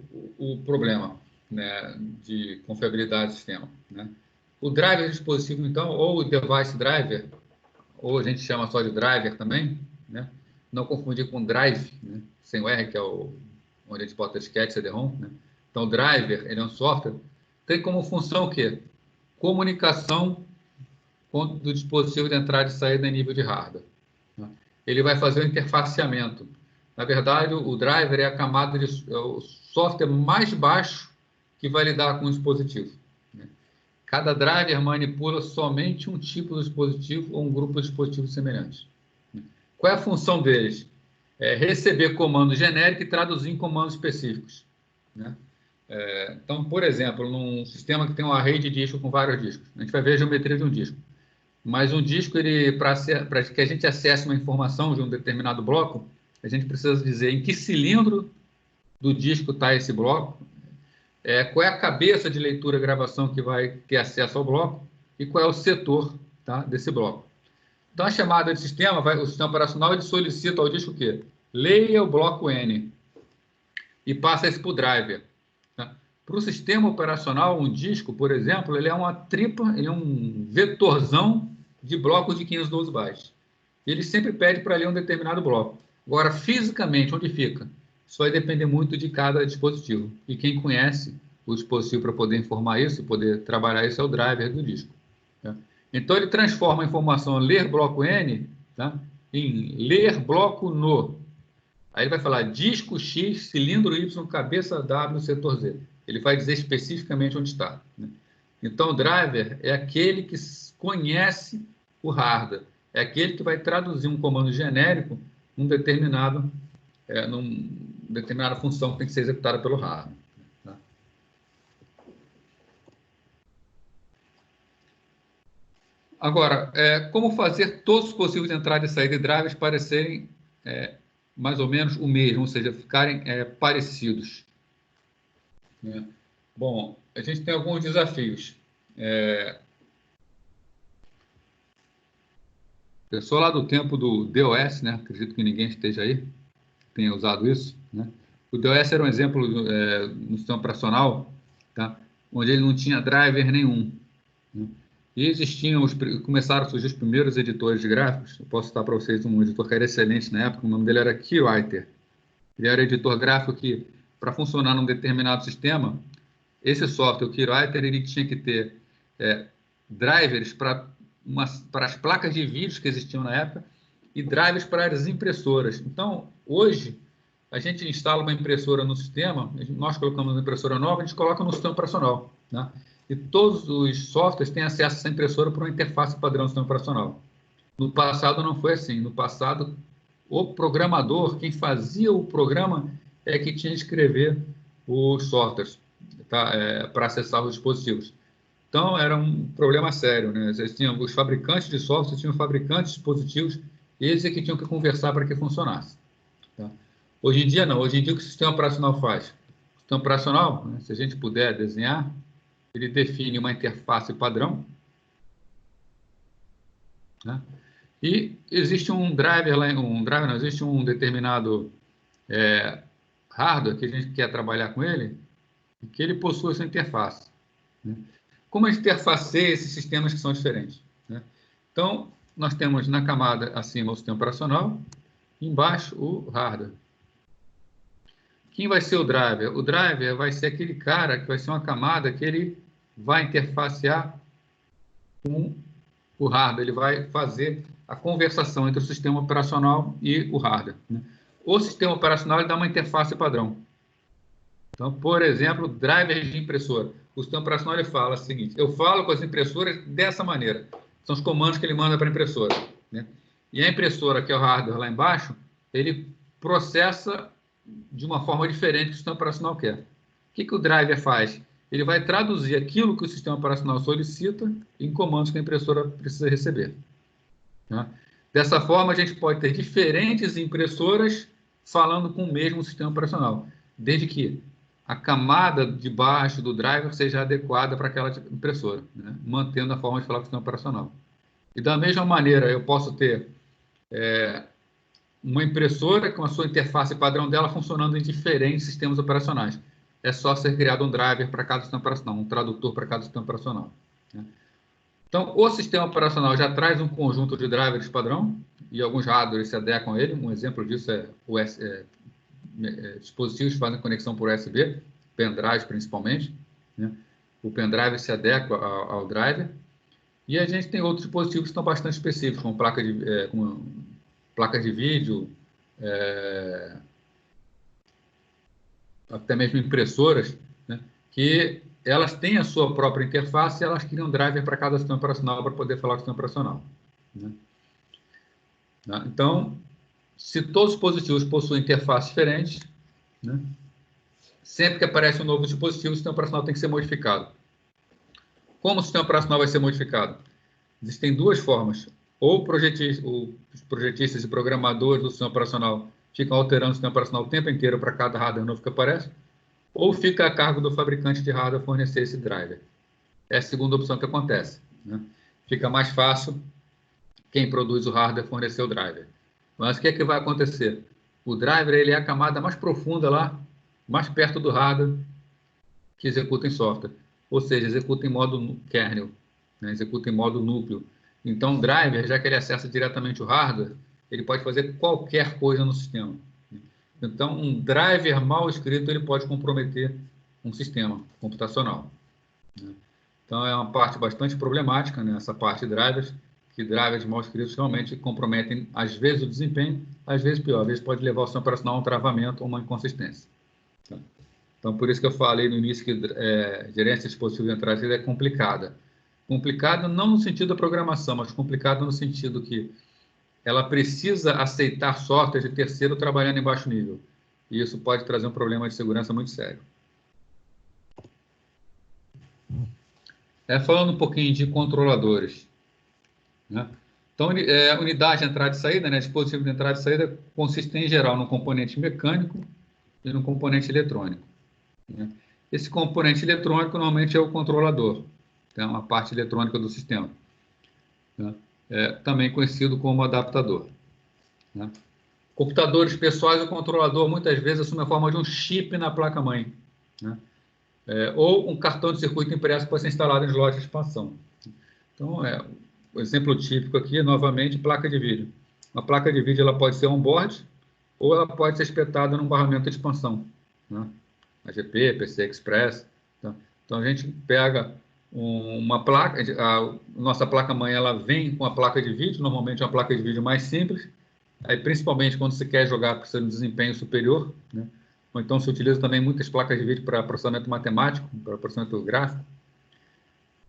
problema. né, de confiabilidade do sistema, né? O driver do dispositivo, então, ou o device driver, ou a gente chama só de driver também, né? Não confundir com drive, né? Sem o R, que é onde a gente bota disquete, CD-ROM, né? Então, o driver, ele é um software, tem como função o quê? Comunicação do dispositivo de entrada e saída em nível de hardware, né? Ele vai fazer o interfaceamento. Na verdade, o driver é a camada é o software mais baixo que vai lidar com o dispositivo, né? Cada driver manipula somente um tipo de dispositivo ou um grupo de dispositivos semelhantes. Qual é a função deles? É receber comandos genéricos e traduzir em comandos específicos, né? Então, por exemplo, num sistema que tem um array de disco com vários discos, a gente vai ver a geometria de um disco. Mas um disco, para que a gente acesse uma informação de um determinado bloco, a gente precisa dizer em que cilindro do disco está esse bloco, qual é a cabeça de leitura e gravação que vai ter acesso ao bloco e qual é o setor, tá, desse bloco. Então, a chamada de sistema, o sistema operacional, ele solicita ao disco o quê? Leia o bloco N e passa isso para o driver. Tá? Para o sistema operacional, um disco, por exemplo, ele é uma tripa, ele é um vetorzão de blocos de 512 bytes. Ele sempre pede para ler um determinado bloco. Agora, fisicamente, onde fica? Isso vai depender muito de cada dispositivo. E quem conhece o dispositivo para poder informar isso, poder trabalhar isso, é o driver do disco. Tá? Então, ele transforma a informação ler bloco N, tá, em ler bloco no. Aí ele vai falar disco X, cilindro Y, cabeça W, setor Z. Ele vai dizer especificamente onde está, né? Então, o driver é aquele que conhece o hardware. É aquele que vai traduzir um comando genérico num determinada função que tem que ser executada pelo hardware. Tá? Agora, como fazer todos os possíveis entradas e saídas de drivers parecerem mais ou menos o mesmo, ou seja, ficarem parecidos, né? Bom, a gente tem alguns desafios. Eu sou lá do tempo do DOS, né? Acredito que ninguém esteja aí, tenha usado isso, né? O DOS era um exemplo no sistema operacional, tá? Onde ele não tinha driver nenhum, né? E começaram a surgir os primeiros editores de gráficos. Eu posso citar para vocês um editor que era excelente na época, o nome dele era Keywriter. Ele era editor gráfico que, para funcionar num determinado sistema, esse software, o Keywriter, ele tinha que ter drivers para as placas de vídeos que existiam na época e drivers para as impressoras. Então, hoje, a gente instala uma impressora no sistema, nós colocamos uma impressora nova, a gente coloca no sistema operacional, né? E todos os softwares têm acesso a essa impressora por uma interface padrão do sistema operacional. No passado não foi assim. No passado, o programador, quem fazia o programa, é que tinha que escrever os softwares, tá, para acessar os dispositivos. Então, era um problema sério, né? Os fabricantes de software tinham fabricantes de dispositivos, e eles é que tinham que conversar para que funcionasse. Tá? Hoje em dia, não. Hoje em dia, o que o sistema operacional faz? O sistema operacional, né, se a gente puder desenhar, ele define uma interface padrão, né? E existe um driver lá, existe um determinado hardware que a gente quer trabalhar com ele, e que ele possui essa interface, né? Como a gente interfaceia esses sistemas que são diferentes, né? Então, nós temos na camada acima o sistema operacional, embaixo o hardware. Quem vai ser o driver? O driver vai ser aquele cara que vai ser uma camada que ele vai interfacear com o hardware, ele vai fazer a conversação entre o sistema operacional e o hardware, né? O sistema operacional ele dá uma interface padrão. Então, por exemplo, drivers de impressora. O sistema operacional ele fala o seguinte: eu falo com as impressoras dessa maneira. São os comandos que ele manda para a impressora, né? E a impressora, que é o hardware lá embaixo, ele processa de uma forma diferente que o sistema operacional quer. O que o driver faz? Ele vai traduzir aquilo que o sistema operacional solicita em comandos que a impressora precisa receber, né? Dessa forma, a gente pode ter diferentes impressoras falando com o mesmo sistema operacional, desde que a camada de baixo do driver seja adequada para aquela impressora, né? Mantendo a forma de falar com o sistema operacional. E da mesma maneira, eu posso ter uma impressora com a sua interface padrão dela funcionando em diferentes sistemas operacionais. é só ser criado um driver para cada sistema operacional, um tradutor para cada sistema operacional. Né? Então, o sistema operacional já traz um conjunto de drivers padrão e alguns hardwares se adequam a ele. Um exemplo disso é dispositivos que fazem conexão por USB, pendrive principalmente. Né? O pendrive se adequa ao driver. E a gente tem outros dispositivos que estão bastante específicos, como placa de vídeo, até mesmo impressoras, né? Que elas têm a sua própria interface e elas criam driver para cada sistema operacional para poder falar com o sistema operacional. Né? Então, se todos os dispositivos possuem interfaces diferentes, né? Sempre que aparece um novo dispositivo, o sistema operacional tem que ser modificado. Como o sistema operacional vai ser modificado? Existem duas formas. Ou os projetistas e programadores do sistema operacional ficam alterando o sistema operacional o tempo inteiro para cada hardware novo que aparece, ou fica a cargo do fabricante de hardware fornecer esse driver. É a segunda opção que acontece. Né? Fica mais fácil quem produz o hardware fornecer o driver. Mas o que é que vai acontecer? O driver ele é a camada mais profunda lá, mais perto do hardware, que executa em software. Ou seja, executa em modo kernel, né? Executa em modo núcleo. Então, o driver, já que ele acessa diretamente o hardware, ele pode fazer qualquer coisa no sistema. Então, um driver mal escrito, ele pode comprometer um sistema computacional. Né? Então, é uma parte bastante problemática, né, essa parte de drivers, que drivers mal escritos realmente comprometem, às vezes, o desempenho, às vezes pior, às vezes pode levar o sistema operacional a um travamento ou uma inconsistência. Tá? Então, por isso que eu falei no início que gerência de dispositivos de entrada é complicada. Complicada não no sentido da programação, mas complicada no sentido que ela precisa aceitar software de terceiro trabalhando em baixo nível. E isso pode trazer um problema de segurança muito sério. Falando um pouquinho de controladores. Né? Então, unidade de entrada e saída, né? Dispositivo de entrada e saída consiste em geral num componente mecânico e num componente eletrônico. Né? Esse componente eletrônico normalmente é o controlador, então, a parte eletrônica do sistema. Né? Também conhecido como adaptador. Né? Computadores pessoais, o controlador muitas vezes assume a forma de um chip na placa-mãe. Né? Ou um cartão de circuito impresso que pode ser instalado em slot de expansão. Então, o exemplo típico aqui, novamente, placa de vídeo. Uma placa de vídeo ela pode ser on-board ou ela pode ser espetada num barramento de expansão. Né? AGP, PCI Express. Tá? Então, a gente pega uma placa, nossa placa-mãe ela vem com a placa de vídeo, normalmente é uma placa de vídeo mais simples, aí, principalmente quando você quer jogar precisa de um desempenho superior, né? Ou então se utiliza também muitas placas de vídeo para processamento matemático, para processamento gráfico,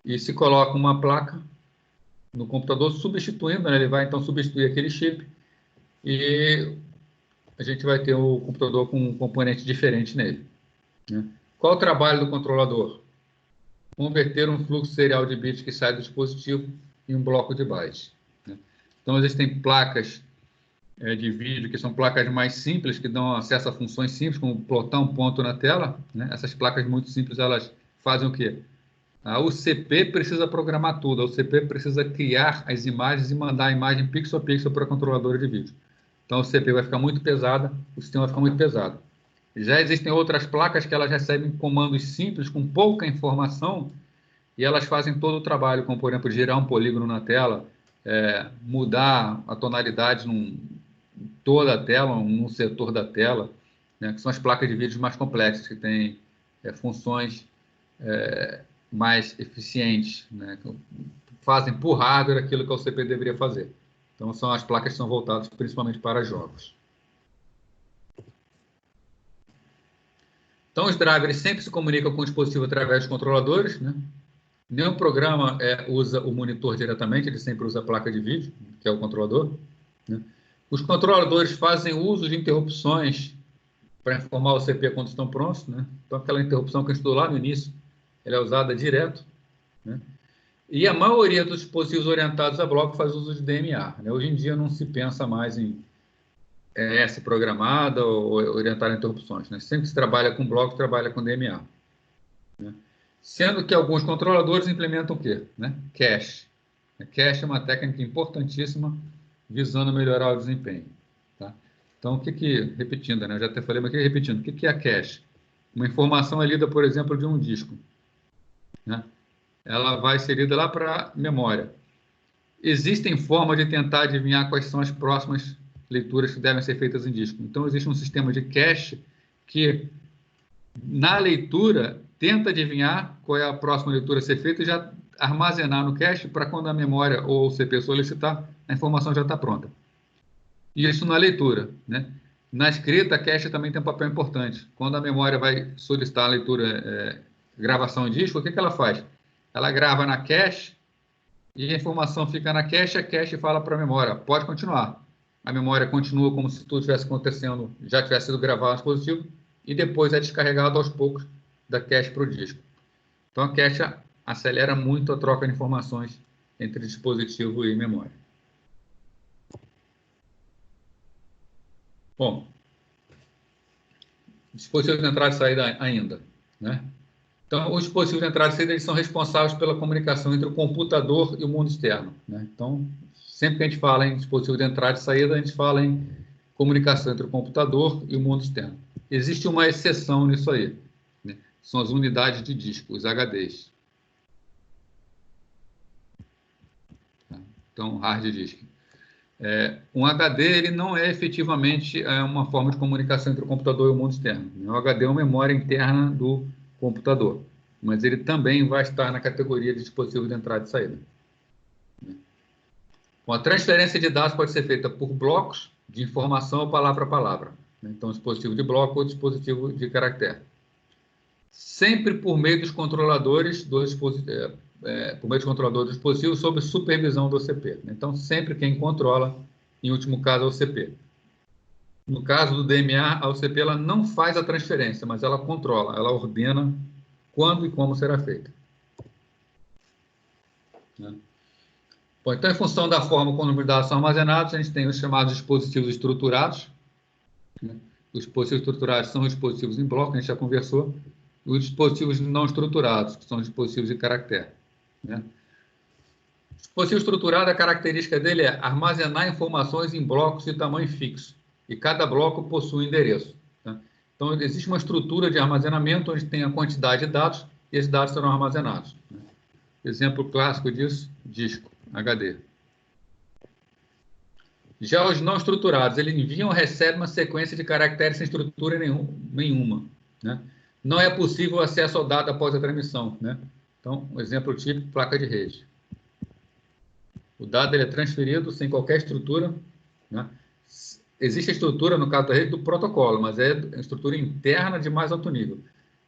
e se coloca uma placa no computador substituindo, né? Ele vai então substituir aquele chip e a gente vai ter o computador com um componente diferente nele. Né? Qual o trabalho do controlador? Converter um fluxo serial de bits que sai do dispositivo em um bloco de bytes. Né? Então, existem placas de vídeo, que são placas mais simples, que dão acesso a funções simples, como plotar um ponto na tela. Né? Essas placas muito simples, elas fazem o quê? A UCP precisa programar tudo, a UCP precisa criar as imagens e mandar a imagem pixel a pixel para a controladora de vídeo. Então, a UCP vai ficar muito pesada, o sistema vai ficar muito pesado. Já existem outras placas que elas recebem comandos simples, com pouca informação, e elas fazem todo o trabalho, como, por exemplo, girar um polígono na tela, mudar a tonalidade em toda a tela, num setor da tela, né, que são as placas de vídeo mais complexas, que têm funções mais eficientes, né, que fazem por hardware aquilo que o CP deveria fazer. Então, são as placas que são voltadas principalmente para jogos. Então, os drivers sempre se comunicam com o dispositivo através dos controladores, né? Nenhum programa usa o monitor diretamente, ele sempre usa a placa de vídeo, que é o controlador. Né? Os controladores fazem uso de interrupções para informar o CP quando estão prontos. Né? Então, aquela interrupção que a gente estudou lá no início, ela é usada direto. Né? E a maioria dos dispositivos orientados a bloco faz uso de DMA. Né? Hoje em dia não se pensa mais em ES programada ou orientar interrupções. Né? Sempre que se trabalha com bloco, trabalha com DMA. Né? Sendo que alguns controladores implementam o quê? Né? Cache. Cache é uma técnica importantíssima visando melhorar o desempenho. Tá? Então, repetindo, né? Eu já até falei, mas repetindo, o que é a cache? Uma informação é lida, por exemplo, de um disco, né? Ela vai ser lida lá para a memória. Existem formas de tentar adivinhar quais são as próximas leituras que devem ser feitas em disco. Então, existe um sistema de cache que, na leitura, tenta adivinhar qual é a próxima leitura a ser feita e já armazenar no cache para quando a memória ou o CPU solicitar, a informação já está pronta. E isso na leitura, né? Na escrita, a cache também tem um papel importante. Quando a memória vai solicitar a leitura, gravação em disco, o que ela faz? Ela grava na cache e a informação fica na cache, a cache fala para a memória, pode continuar. A memória continua como se tudo estivesse acontecendo, já tivesse sido gravado no dispositivo, e depois é descarregado aos poucos da cache para o disco. Então, a cache acelera muito a troca de informações entre dispositivo e memória. Bom, dispositivos de entrada e saída ainda, né? Então, os dispositivos de entrada e saída eles são responsáveis pela comunicação entre o computador e o mundo externo, né? Então, sempre que a gente fala em dispositivo de entrada e saída, a gente fala em comunicação entre o computador e o mundo externo. Existe uma exceção nisso aí, né? São as unidades de disco, os HDs. Então, hard disk. Um HD ele não é efetivamente uma forma de comunicação entre o computador e o mundo externo. O HD é uma memória interna do computador, mas ele também vai estar na categoria de dispositivo de entrada e saída. Bom, a transferência de dados pode ser feita por blocos de informação ou palavra a palavra. Então, dispositivo de bloco ou dispositivo de caractere. Sempre por meio dos controladores do dispositivo, do dispositivo sob supervisão do OCP. Então, sempre quem controla, em último caso, é o OCP. No caso do DMA, a OCP ela não faz a transferência, mas ela controla, ela ordena quando e como será feita. Bom, então, em função da forma como os dados são armazenados, a gente tem os chamados dispositivos estruturados. Os dispositivos estruturados são os dispositivos em bloco, a gente já conversou. Os dispositivos não estruturados, que são os dispositivos de caractere. O dispositivo estruturado, a característica dele é armazenar informações em blocos de tamanho fixo. E cada bloco possui um endereço. Então, existe uma estrutura de armazenamento onde tem a quantidade de dados e esses dados serão armazenados. Exemplo clássico disso, disco, HD. Já os não estruturados, eles enviam ou recebem uma sequência de caracteres sem estrutura nenhuma. Não é possível o acesso ao dado após a transmissão. Então, um exemplo típico, placa de rede. O dado ele é transferido sem qualquer estrutura. Existe a estrutura, no caso da rede, do protocolo, mas é a estrutura interna de mais alto nível.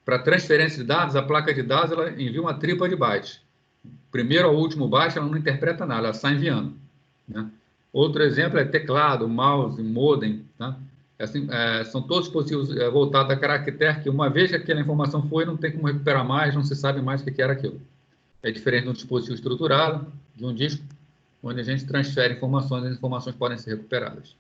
Para transferência de dados, a placa de dados ela envia uma tripla de bytes. Primeiro ao último byte, ela não interpreta nada, ela sai enviando. Outro exemplo é teclado, mouse, modem. Assim, são todos dispositivos voltados a caractere que, uma vez que aquela informação foi, não tem como recuperar mais, não se sabe mais o que era aquilo. É diferente de um dispositivo estruturado, de um disco, onde a gente transfere informações e as informações podem ser recuperadas.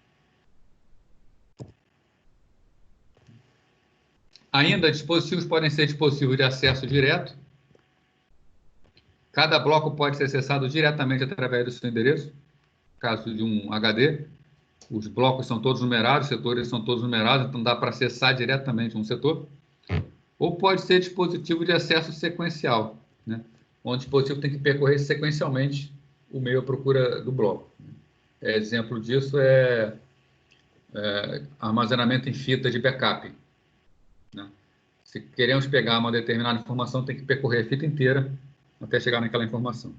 Ainda, dispositivos podem ser dispositivos de acesso direto. Cada bloco pode ser acessado diretamente através do seu endereço. No caso de um HD, os blocos são todos numerados, os setores são todos numerados, então dá para acessar diretamente um setor. Ou pode ser dispositivo de acesso sequencial, onde o dispositivo tem que percorrer sequencialmente o meio à procura do bloco. Exemplo disso é armazenamento em fita de backup. Se queremos pegar uma determinada informação, tem que percorrer a fita inteira até chegar naquela informação.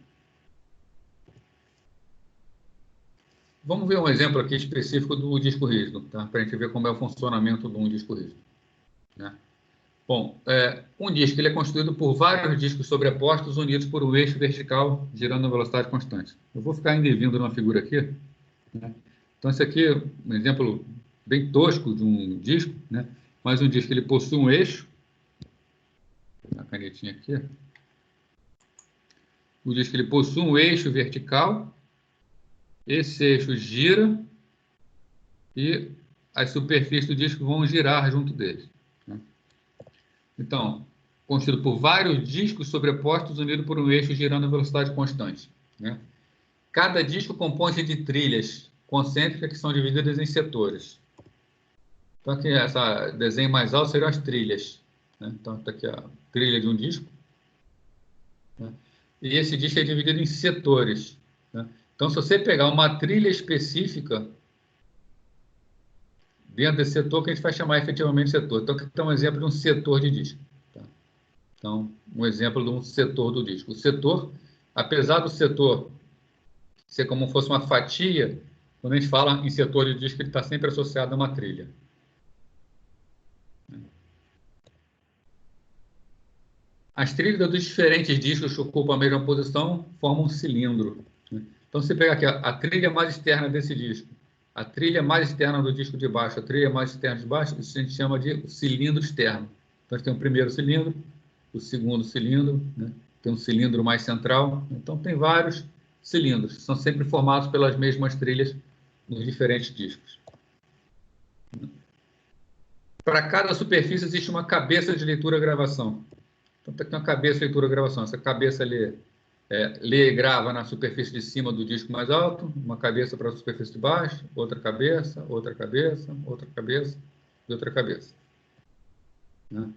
Vamos ver um exemplo aqui específico do disco rígido, para a gente ver como é o funcionamento de um disco rígido. Bom, um disco ele é constituído por vários discos sobrepostos unidos por um eixo vertical girando a velocidade constante. Eu vou ficar indo e vindo numa figura aqui. Então, esse aqui é um exemplo bem tosco de um disco, mas um disco ele possui um eixo. A canetinha aqui. O disco ele possui um eixo vertical. Esse eixo gira e as superfícies do disco vão girar junto dele. Então, constituído por vários discos sobrepostos unidos por um eixo girando a velocidade constante. Cada disco compõe-se de trilhas concêntricas que são divididas em setores. Então, aqui, esse desenho mais alto seriam as trilhas. né? Então, está aqui a trilha de um disco, né? E esse disco é dividido em setores, né? Então, se você pegar uma trilha específica dentro desse setor, que a gente vai chamar efetivamente de setor. Então, aqui está um exemplo de um setor de disco. Tá? Então, um exemplo de um setor do disco. O setor, apesar do setor ser como se fosse uma fatia, quando a gente fala em setor de disco, ele está sempre associado a uma trilha. As trilhas dos diferentes discos que ocupam a mesma posição formam um cilindro. Então, você pega aqui a trilha mais externa desse disco, a trilha mais externa do disco de baixo, a trilha mais externa de baixo, isso a gente chama de cilindro externo. Então, a gente tem o primeiro cilindro, o segundo cilindro, né? Tem um cilindro mais central. Então, tem vários cilindros, são sempre formados pelas mesmas trilhas nos diferentes discos. Para cada superfície existe uma cabeça de leitura-gravação. Então, tem uma cabeça de leitura-gravação. Essa cabeça lê e grava na superfície de cima do disco mais alto, uma cabeça para a superfície de baixo, outra cabeça, outra cabeça, outra cabeça e outra cabeça. Né?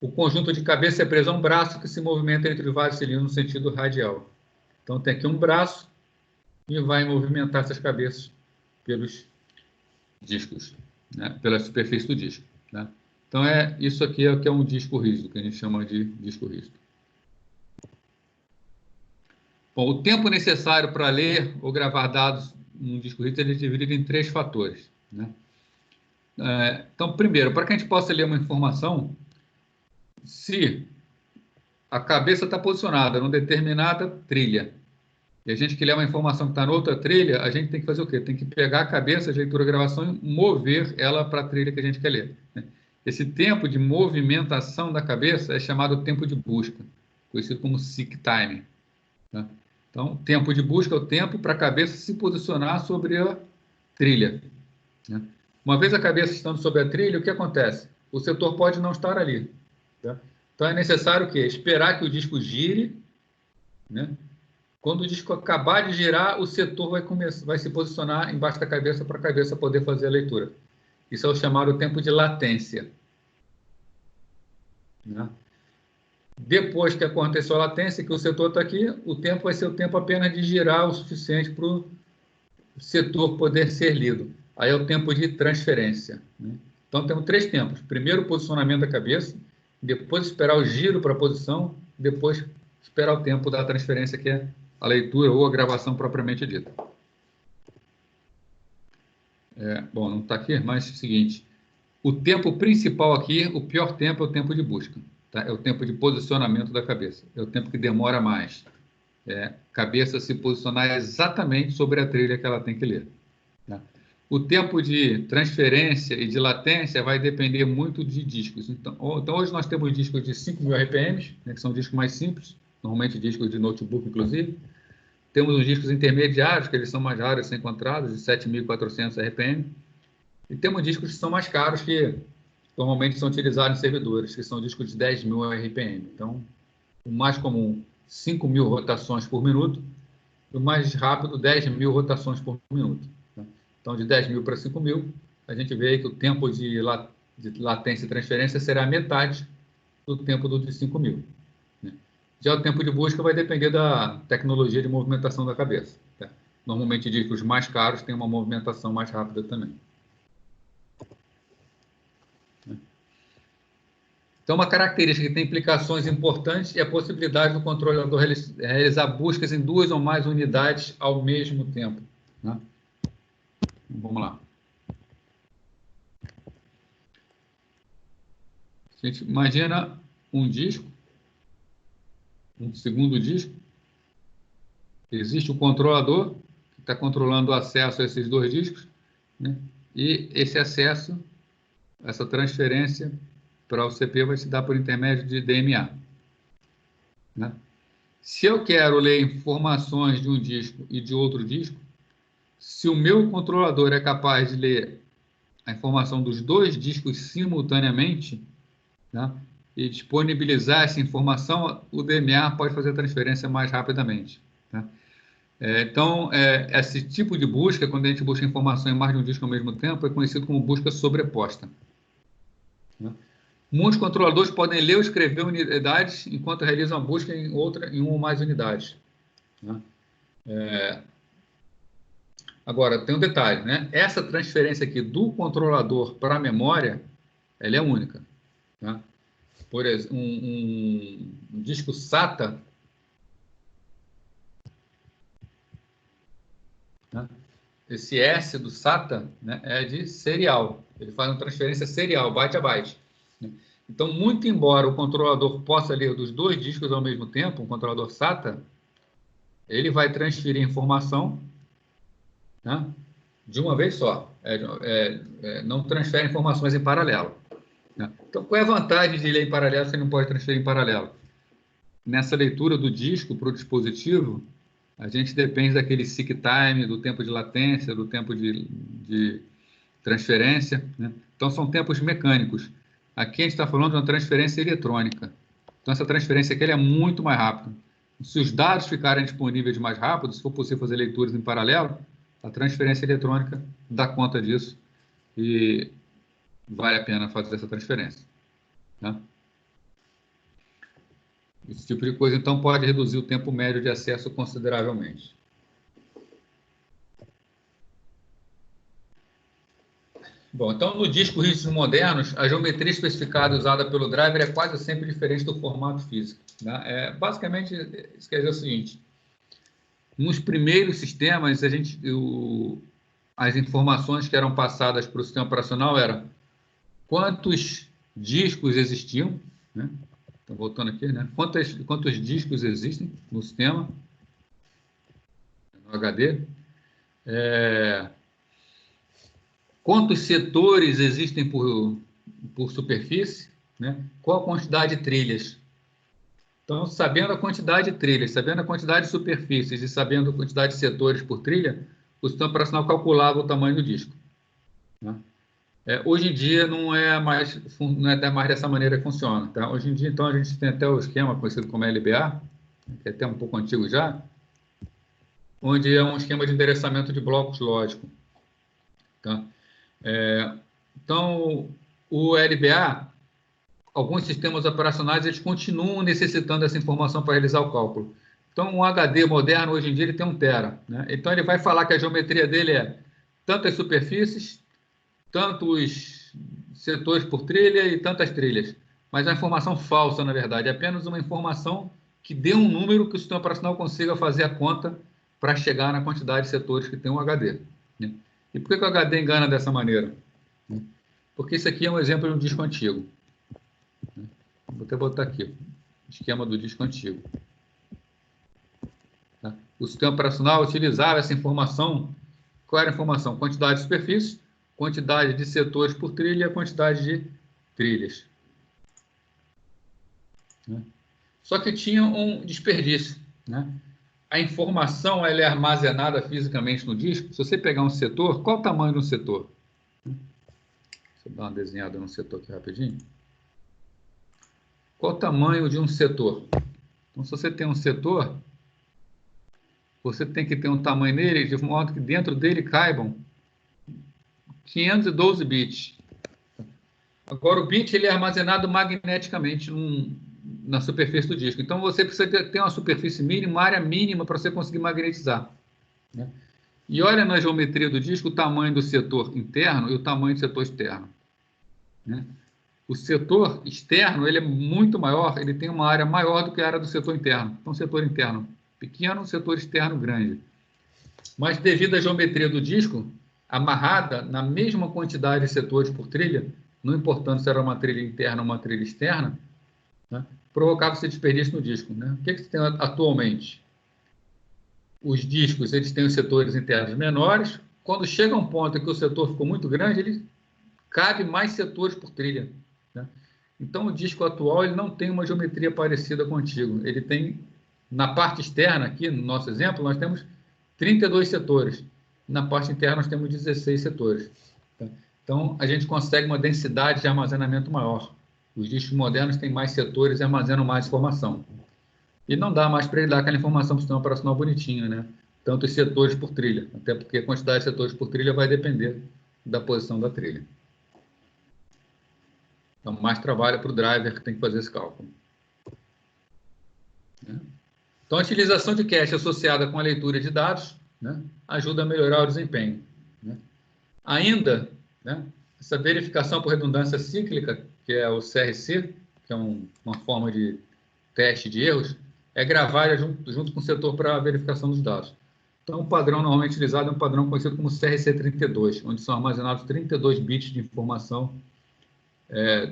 O conjunto de cabeça é preso a um braço que se movimenta entre vários cilindros no sentido radial. Então, tem aqui um braço e vai movimentar essas cabeças pelos discos, né? Pela superfície do disco. Né? Então, isso aqui é o que é um disco rígido, que a gente chama de disco rígido. Bom, o tempo necessário para ler ou gravar dados num disco rígido é dividido em 3 fatores. Né? Então, primeiro, para que a gente possa ler uma informação, se a cabeça está posicionada numa determinada trilha, e a gente quer ler uma informação que está noutra trilha, a gente tem que fazer o quê? Tem que pegar a cabeça de leitura-gravação e mover ela para a trilha que a gente quer ler. Esse tempo de movimentação da cabeça é chamado tempo de busca, conhecido como seek time. Tá? Então, tempo de busca é o tempo para a cabeça se posicionar sobre a trilha. Né? Uma vez a cabeça estando sobre a trilha, o que acontece? O setor pode não estar ali. Tá? Então, é necessário o quê? Esperar que o disco gire, né? Quando o disco acabar de girar, o setor vai se posicionar embaixo da cabeça para a cabeça poder fazer a leitura. Isso é o chamado tempo de latência. Né? Depois que aconteceu a latência, que o setor está aqui, o tempo vai ser o tempo apenas de girar o suficiente para o setor poder ser lido. Aí é o tempo de transferência. Né? Então, temos 3 tempos. Primeiro, o posicionamento da cabeça, depois esperar o giro para a posição, depois esperar o tempo da transferência, que é a leitura ou a gravação propriamente dita. Bom, não está aqui, mas é o seguinte, o tempo principal aqui, o pior tempo é o tempo de busca. Tá? É o tempo de posicionamento da cabeça. É o tempo que demora mais. Cabeça se posicionar exatamente sobre a trilha que ela tem que ler. Tá? O tempo de transferência e de latência vai depender muito de discos. Então hoje nós temos discos de 5.000 RPMs, né, que são discos mais simples, normalmente discos de notebook, inclusive. Temos os discos intermediários, que eles são mais raros de ser encontrados, de 7.400 RPM. E temos discos que são mais caros, que normalmente são utilizados em servidores, que são discos de 10.000 RPM. Então, o mais comum, 5.000 rotações por minuto, e o mais rápido, 10.000 rotações por minuto. Então, de 10.000 para 5.000, a gente vê aí que o tempo de latência e transferência será metade do tempo do de 5.000. Já o tempo de busca vai depender da tecnologia de movimentação da cabeça. Tá? Normalmente, discos mais caros têm uma movimentação mais rápida também. Então, uma característica que tem implicações importantes é a possibilidade do controlador realizar buscas em 2 ou mais unidades ao mesmo tempo. Né? Vamos lá. A gente imagina um disco, um segundo disco. Existe o controlador, que está controlando o acesso a esses 2 discos, né? E esse acesso, essa transferência para o CPU vai se dar por intermédio de DMA. Né? Se eu quero ler informações de um disco e de outro disco, se o meu controlador é capaz de ler a informação dos 2 discos simultaneamente, né, e disponibilizar essa informação, o DMA pode fazer a transferência mais rapidamente. Né? Então, esse tipo de busca, quando a gente busca informação em mais de um disco ao mesmo tempo, é conhecido como busca sobreposta. Né? Muitos controladores podem ler ou escrever unidades enquanto realizam a busca em uma ou mais unidades. Né? Agora, tem um detalhe, né? Essa transferência aqui do controlador para a memória, ela é única. Né? Por exemplo, um disco SATA, né? Esse S do SATA, né, é de serial. Ele faz uma transferência serial, byte a byte. Né? Então, muito embora o controlador possa ler dos dois discos ao mesmo tempo, um controlador SATA, ele vai transferir informação, né, de uma vez só. Não transfere informações em paralelo. Né? Então, qual é a vantagem de ler em paralelo se não pode transferir em paralelo? Nessa leitura do disco para o dispositivo, a gente depende daquele seek time, do tempo de latência, do tempo de transferência. Né? Então, são tempos mecânicos. Aqui a gente está falando de uma transferência eletrônica. Então, essa transferência aqui é muito mais rápida. Se os dados ficarem disponíveis mais rápido, se for possível fazer leituras em paralelo, a transferência eletrônica dá conta disso e vale a pena fazer essa transferência. Né? Esse tipo de coisa, então, pode reduzir o tempo médio de acesso consideravelmente. Bom, então, no disco rígidos modernos, a geometria especificada usada pelo driver é quase sempre diferente do formato físico. Né? Basicamente, isso quer dizer o seguinte: nos primeiros sistemas, as informações que eram passadas para o sistema operacional eram quantos discos existiam, né? Então, voltando aqui, né? Quantos discos existem no sistema, no HD, quantos setores existem por superfície, né? Qual a quantidade de trilhas. Então, sabendo a quantidade de trilhas, sabendo a quantidade de superfícies e sabendo a quantidade de setores por trilha, o sistema operacional calculava o tamanho do disco. Né? Hoje em dia não é mais dessa maneira que funciona. Tá? Hoje em dia, então, a gente tem até o esquema conhecido como LBA, que é até um pouco antigo já, onde é um esquema de endereçamento de blocos lógico. Tá? Então, o LBA, alguns sistemas operacionais, eles continuam necessitando dessa informação para realizar o cálculo. Então, um HD moderno, hoje em dia, ele tem 1 tera. Né? Então, ele vai falar que a geometria dele é tantas superfícies, tantos setores por trilha e tantas trilhas. Mas é uma informação falsa, na verdade. É apenas uma informação que dê um número que o sistema operacional consiga fazer a conta para chegar na quantidade de setores que tem um HD. Né? E por que o HD engana dessa maneira? Porque isso aqui é um exemplo de um disco antigo. Vou até botar aqui, o esquema do disco antigo. Tá? O sistema operacional utilizava essa informação. Qual era a informação? Quantidade de superfície, quantidade de setores por trilha e a quantidade de trilhas. Né? Só que tinha um desperdício. Né? A informação ela é armazenada fisicamente no disco. Se você pegar um setor, qual o tamanho de um setor? Deixa eu dar uma desenhada no setor aqui rapidinho. Qual o tamanho de um setor? Então, se você tem um setor, você tem que ter um tamanho nele de modo que dentro dele caibam 512 bits. Agora, o bit ele é armazenado magneticamente na superfície do disco. Então, você precisa ter uma superfície mínima, uma área mínima para você conseguir magnetizar. Né? E olha na geometria do disco o tamanho do setor interno e o tamanho do setor externo. Né? O setor externo ele é muito maior, ele tem uma área maior do que a área do setor interno. Então, setor interno pequeno, setor externo grande. Mas, devido à geometria do disco, amarrada na mesma quantidade de setores por trilha, não importando se era uma trilha interna ou uma trilha externa, né, provocava esse desperdício no disco. Né? O que você tem atualmente? Os discos eles têm os setores internos menores. Quando chega um ponto em que o setor ficou muito grande, ele cabe mais setores por trilha. Né? Então, o disco atual ele não tem uma geometria parecida com o antigo. Ele tem, na parte externa, aqui no nosso exemplo, nós temos 32 setores. Na parte interna, nós temos 16 setores. Tá? Então, a gente consegue uma densidade de armazenamento maior. Os discos modernos têm mais setores e armazenam mais informação. E não dá mais para ele dar aquela informação para o sistema operacional bonitinho, né? Tantos setores por trilha, até porque a quantidade de setores por trilha vai depender da posição da trilha. Então, mais trabalho para o driver que tem que fazer esse cálculo. Então, a utilização de cache associada com a leitura de dados, né, ajuda a melhorar o desempenho. Né? Ainda, né, essa verificação por redundância cíclica, que é o CRC, que é uma forma de teste de erros, é gravada junto com o setor para verificação dos dados. Então, o padrão normalmente utilizado é um padrão conhecido como CRC32, onde são armazenados 32 bits de informação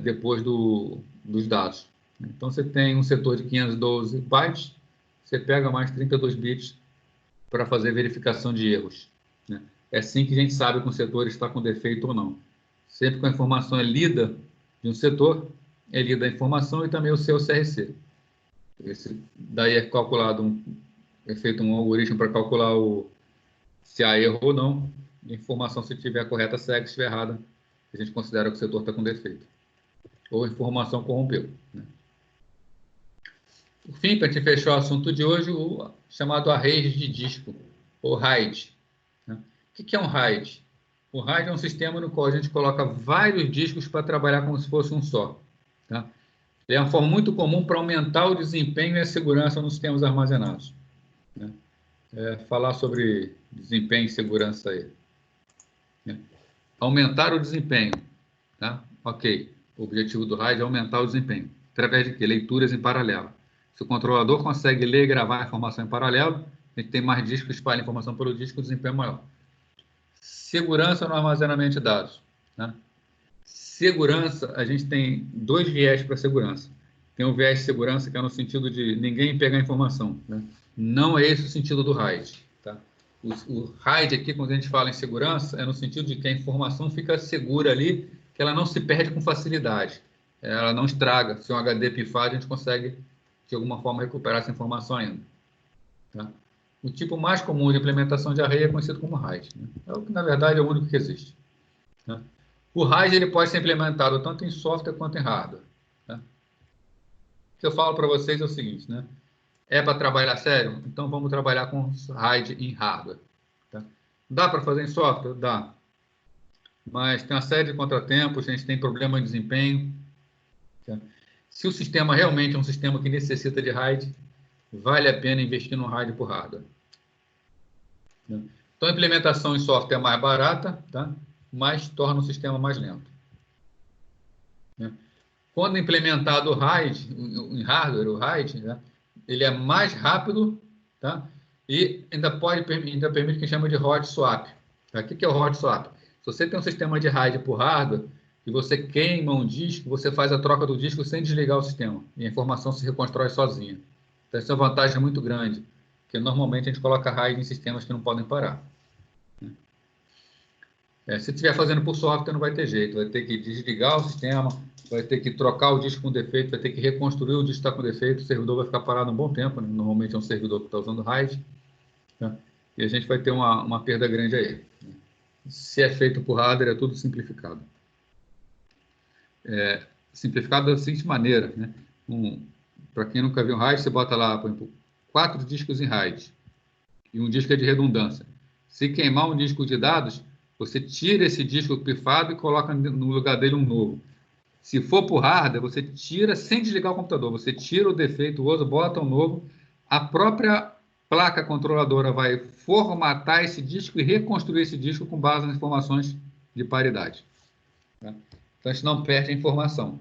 depois dos dados. Então, você tem um setor de 512 bytes, você pega mais 32 bits para fazer verificação de erros. Né? É assim que a gente sabe que um setor está com defeito ou não. Sempre que a informação é lida de um setor, é lida a informação e também o seu CRC. Daí é calculado é feito um algoritmo para calcular se há erro ou não. A informação, se estiver correta, segue, se estiver errada, a gente considera que o setor está com defeito. Ou a informação corrompeu. Né? Por fim, para a gente fechar o assunto de hoje, o chamado array de disco, ou RAID. Né? O que é um RAID? O RAID é um sistema no qual a gente coloca vários discos para trabalhar como se fosse um só. Tá? Ele é uma forma muito comum para aumentar o desempenho e a segurança nos sistemas armazenados. Né? Falar sobre desempenho e segurança aí. Né? Aumentar o desempenho. Tá? Ok. O objetivo do RAID é aumentar o desempenho. Através de quê? Leituras em paralelo. Se o controlador consegue ler e gravar a informação em paralelo, a gente tem mais discos que espalham a informação pelo disco, o desempenho é maior. Segurança no armazenamento de dados. Né? Segurança, a gente tem dois viés para segurança. Tem o viés de segurança, que é no sentido de ninguém pegar informação. Né? Não é esse o sentido do RAID. Tá? O RAID aqui, quando a gente fala em segurança, é no sentido de que a informação fica segura ali, que ela não se perde com facilidade. Ela não estraga. Se um HD pifar, a gente consegue, de alguma forma, recuperar essa informação ainda. Tá? O tipo mais comum de implementação de array é conhecido como RAID. Né? É o que, na verdade, é o único que existe. Né? O RAID ele pode ser implementado tanto em software quanto em hardware. Tá? O que eu falo para vocês é o seguinte, né? É para trabalhar sério? Então vamos trabalhar com RAID em hardware. Tá? Dá para fazer em software? Dá. Mas tem uma série de contratempos, a gente tem problema de desempenho. Tá? Se o sistema realmente é um sistema que necessita de RAID, vale a pena investir no RAID por hardware. Tá? Então a implementação em software é mais barata, tá? Mas torna o sistema mais lento. Né? Quando implementado o RAID, em hardware, o RAID, né, ele é mais rápido, tá? E ainda permite o que chama de hot swap. Tá? O que é o hot swap? Se você tem um sistema de RAID por hardware e você queima um disco, você faz a troca do disco sem desligar o sistema e a informação se reconstrói sozinha. Então, essa é uma vantagem muito grande, porque normalmente a gente coloca RAID em sistemas que não podem parar. Se estiver fazendo por software, não vai ter jeito. Vai ter que desligar o sistema, vai ter que trocar o disco com defeito, vai ter que reconstruir o disco que está com defeito, o servidor vai ficar parado um bom tempo. Né? Normalmente é um servidor que está usando RAID. Tá? E a gente vai ter uma perda grande aí. Se é feito por hardware, é tudo simplificado. Simplificado da seguinte maneira. Né? Para quem nunca viu um RAID, você bota lá, por exemplo, 4 discos em RAID. E um disco é de redundância. Se queimar um disco de dados, você tira esse disco pifado e coloca no lugar dele um novo. Se for por hardware, você tira sem desligar o computador. Você tira o defeituoso, bota um novo. A própria placa controladora vai formatar esse disco e reconstruir esse disco com base nas informações de paridade. Tá? Então, a gente não perde a informação.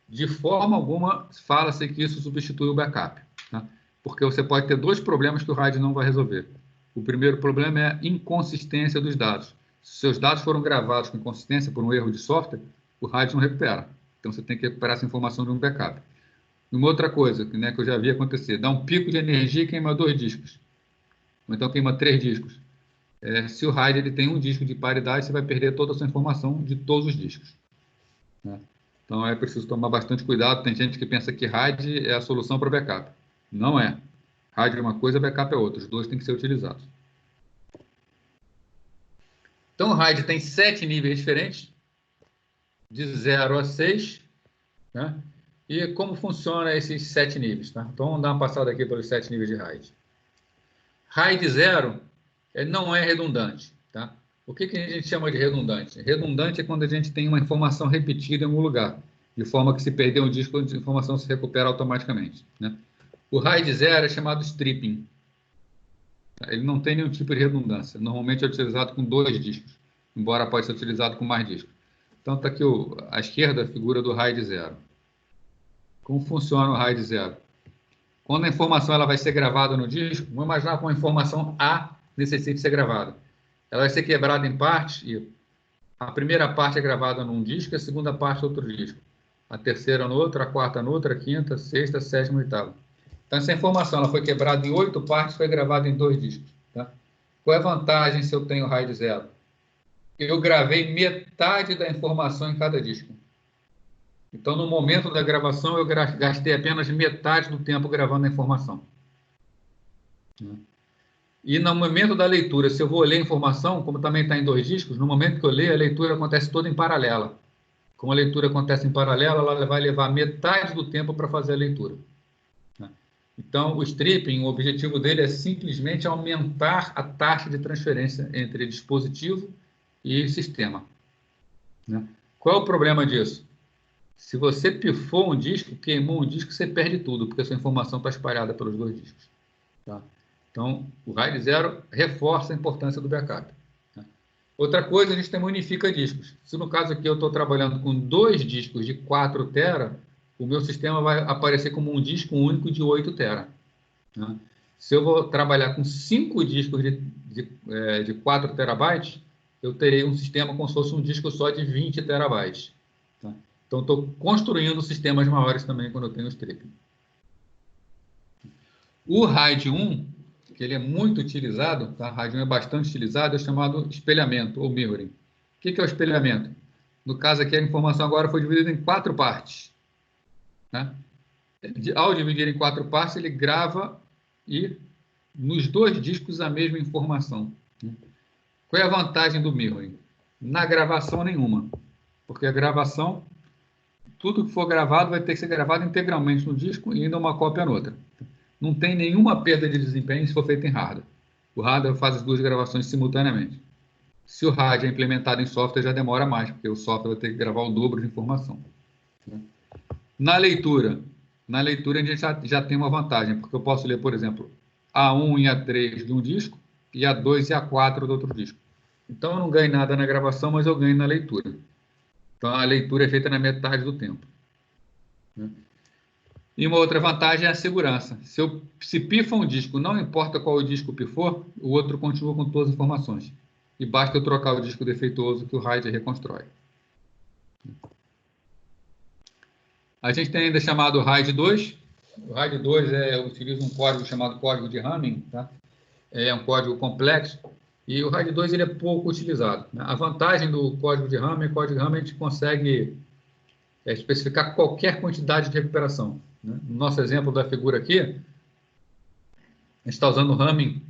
De forma alguma, fala-se que isso substitui o backup. Tá? Porque você pode ter dois problemas que o RAID não vai resolver. O primeiro problema é a inconsistência dos dados. Se seus dados foram gravados com inconsistência por um erro de software, o RAID não recupera. Então, você tem que recuperar essa informação de um backup. E uma outra coisa que eu já vi acontecer, dá um pico de energia e queima 2 discos. Ou então queima 3 discos. Se o RAID ele tem um disco de paridade, você vai perder toda a sua informação de todos os discos. Né? Então, é preciso tomar bastante cuidado. Tem gente que pensa que RAID é a solução para backup. Não é. RAID é uma coisa, backup é outra. Os dois têm que ser utilizados. Então, o RAID tem 7 níveis diferentes, de 0 a 6. Né? E como funciona esses 7 níveis? Tá? Então, vamos dar uma passada aqui pelos 7 níveis de RAID. RAID 0 não é redundante. Tá? O que a gente chama de redundante? Redundante é quando a gente tem uma informação repetida em algum lugar. de forma que se perder um disco, a informação se recupera automaticamente, né? O RAID 0 é chamado stripping. Ele não tem nenhum tipo de redundância. Normalmente é utilizado com 2 discos, embora pode ser utilizado com mais discos. Então está aqui à esquerda a figura do RAID 0. Como funciona o RAID 0? Quando a informação ela vai ser gravada no disco, vamos imaginar que uma informação A necessita ser gravada. Ela vai ser quebrada em partes e a primeira parte é gravada num disco, a segunda parte é outro disco. A terceira no outro, a quarta no outro, a quinta, a sexta, a sétima e oitava. Então, essa informação ela foi quebrada em 8 partes, foi gravada em 2 discos. Tá? Qual é a vantagem se eu tenho RAID 0? Eu gravei metade da informação em cada disco. Então, no momento da gravação, eu gastei apenas metade do tempo gravando a informação. E no momento da leitura, se eu vou ler a informação, como também está em 2 discos, no momento que eu leio, a leitura acontece toda em paralela. Como a leitura acontece em paralela, ela vai levar metade do tempo para fazer a leitura. Então, o stripping, o objetivo dele é simplesmente aumentar a taxa de transferência entre dispositivo e sistema. Qual é o problema disso? Se você pifou um disco, queimou um disco, você perde tudo, porque a sua informação está espalhada pelos 2 discos. Tá? Então, o RAID 0 reforça a importância do backup. Outra coisa, a gente também unifica discos. Se no caso aqui eu estou trabalhando com 2 discos de 4 tera, o meu sistema vai aparecer como um disco único de 8 tera. Se eu vou trabalhar com 5 discos de 4 terabytes, eu terei um sistema como se fosse um disco só de 20 terabytes. Tá? Então, estou construindo sistemas maiores também quando eu tenho stripping. O RAID 1, que ele é muito utilizado, tá? O RAID 1 é bastante utilizado, é chamado espelhamento ou mirroring. O que é o espelhamento? No caso aqui, a informação agora foi dividida em 4 partes. Né? Ao dividir em 4 partes, ele grava e nos 2 discos a mesma informação. Qual é a vantagem do mirroring? Na gravação nenhuma, porque a gravação, tudo que for gravado vai ter que ser gravado integralmente no disco e ainda uma cópia na outra. Não tem nenhuma perda de desempenho se for feito em hardware. O hardware faz as 2 gravações simultaneamente. Se o hardware é implementado em software, já demora mais, porque o software vai ter que gravar o dobro de informação. Na leitura a gente já tem uma vantagem, porque eu posso ler, por exemplo, A1 e A3 de um disco e A2 e A4 do outro disco. Então, eu não ganho nada na gravação, mas eu ganho na leitura. Então, a leitura é feita na metade do tempo. E uma outra vantagem é a segurança. Se pifa um disco, não importa qual o disco pifou, o outro continua com todas as informações. E basta eu trocar o disco defeituoso que o RAID reconstrói. A gente tem ainda chamado RAID 2. O RAID 2 utiliza um código chamado código de Hamming. Tá? É um código complexo. E o RAID 2 ele é pouco utilizado. A vantagem do código de Hamming, a gente consegue especificar qualquer quantidade de recuperação. No nosso exemplo da figura aqui, a gente está usando o Hamming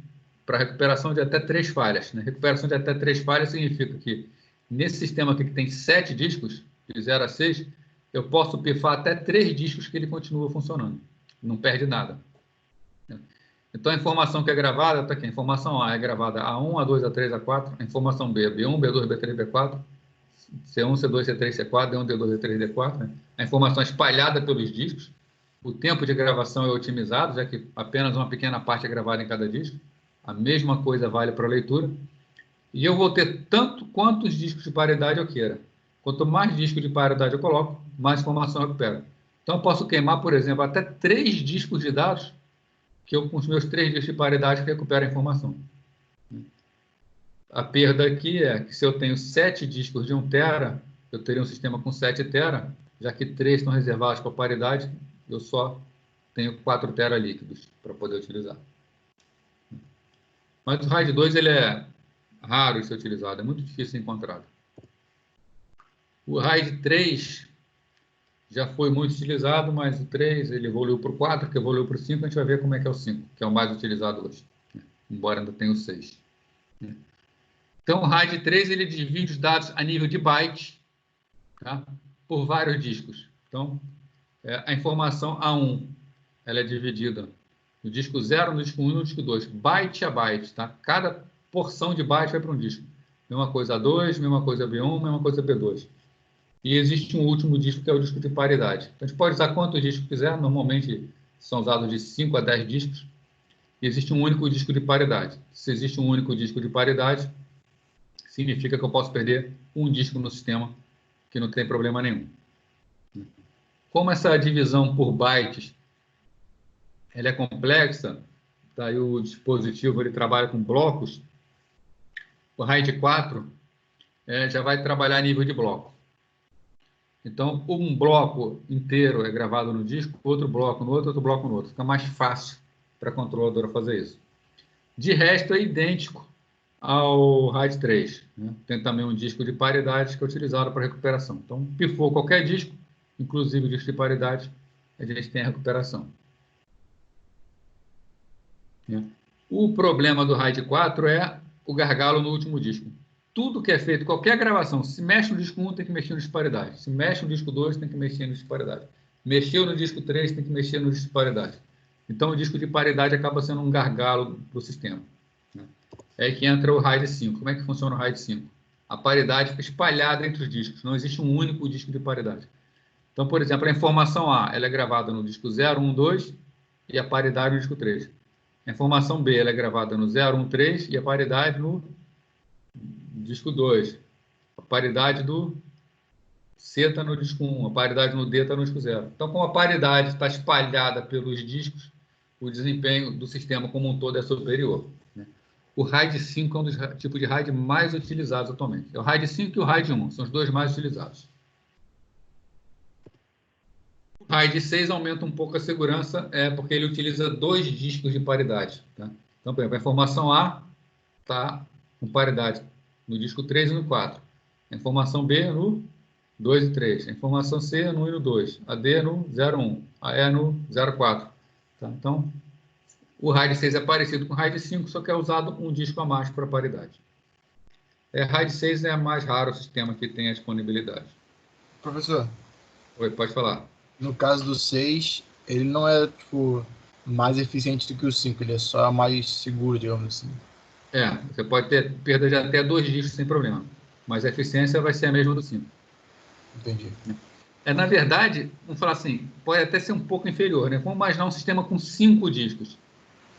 para recuperação de até 3 falhas. Recuperação de até 3 falhas significa que nesse sistema aqui que tem 7 discos, de 0 a 6, eu posso pifar até 3 discos que ele continua funcionando. Não perde nada. Então, a informação que é gravada está aqui. A informação A é gravada A1, A2, A3, A4. A informação B é B1, B2, B3, B4. C1, C2, C3, C4, D1, D2, D3, D4. A informação é espalhada pelos discos. O tempo de gravação é otimizado, já que apenas uma pequena parte é gravada em cada disco. A mesma coisa vale para a leitura. E eu vou ter tanto quantos discos de paridade eu queira. Quanto mais discos de paridade eu coloco, mais informação eu recupero. Então, eu posso queimar, por exemplo, até 3 discos de dados, que eu, com os meus 3 discos de paridade, recupero a informação. A perda aqui é que se eu tenho 7 discos de 1 tera, eu teria um sistema com 7 tera, já que 3 estão reservados para paridade, eu só tenho 4 tera líquidos para poder utilizar. Mas o RAID 2 ele é raro de ser utilizado, é muito difícil de ser encontrado. O RAID 3 já foi muito utilizado, mas o 3 ele evoluiu para o 4, que evoluiu para o 5, a gente vai ver como é que é o 5, que é o mais utilizado hoje, embora ainda tenha o 6. Então, o RAID 3 ele divide os dados a nível de byte, tá? Por vários discos. Então, a informação A1 ela é dividida no disco 0, no disco 1 e no disco 2, byte a byte. Tá? Cada porção de byte vai para um disco. Mesma coisa A2, mesma coisa B1, mesma coisa B2. E existe um último disco, que é o disco de paridade. Então, a gente pode usar quantos discos quiser, normalmente são usados de 5 a 10 discos, e existe um único disco de paridade. Se existe um único disco de paridade, significa que eu posso perder um disco no sistema, que não tem problema nenhum. Como essa divisão por bytes ela é complexa, tá? E o dispositivo ele trabalha com blocos, o RAID 4 já vai trabalhar a nível de bloco. Então, um bloco inteiro é gravado no disco, outro bloco no outro, outro bloco no outro. Fica mais fácil para a controladora fazer isso. De resto, é idêntico ao RAID 3. Né? Tem também um disco de paridade que é utilizado para recuperação. Então, pifou qualquer disco, inclusive o disco de paridade, a gente tem a recuperação. O problema do RAID 4 é o gargalo no último disco. Tudo que é feito, qualquer gravação, se mexe no disco 1, tem que mexer no disco de paridade. Se mexe no disco 2, tem que mexer no disco de paridade. Mexeu no disco 3, tem que mexer no disco de paridade. Então, o disco de paridade acaba sendo um gargalo para o sistema. É aí que entra o RAID 5. Como é que funciona o RAID 5? A paridade fica espalhada entre os discos. Não existe um único disco de paridade. Então, por exemplo, a informação A ela é gravada no disco 0, 1, 2 e a paridade no disco 3. A informação B ela é gravada no 0, 1, 3 e a paridade no disco 2. A paridade do C está no disco 1, a paridade no D está no disco 0. Então, como a paridade está espalhada pelos discos, o desempenho do sistema como um todo é superior. O RAID 5 é um dos tipos de RAID mais utilizados atualmente. É o RAID 5 e o RAID 1, são os dois mais utilizados. O RAID 6 aumenta um pouco a segurança, porque ele utiliza 2 discos de paridade. Tá? Então, por exemplo, a informação A está com paridade no disco 3 e no 4. A informação B no 2 e 3. A informação C no 1 e no 2. A D no 0, 1. A E no 0, 4. Tá? Então, o RAID 6 é parecido com o RAID 5, só que é usado um disco a mais para paridade. RAID 6 é mais raro o sistema que tem a disponibilidade. Professor? Oi, pode falar. No caso do 6, ele não é tipo, mais eficiente do que o 5, ele é só mais seguro, digamos assim. Você pode ter perda de até 2 discos sem problema, mas a eficiência vai ser a mesma do 5. Entendi. Na verdade, vamos falar assim, pode até ser um pouco inferior, né? Vamos imaginar um sistema com 5 discos.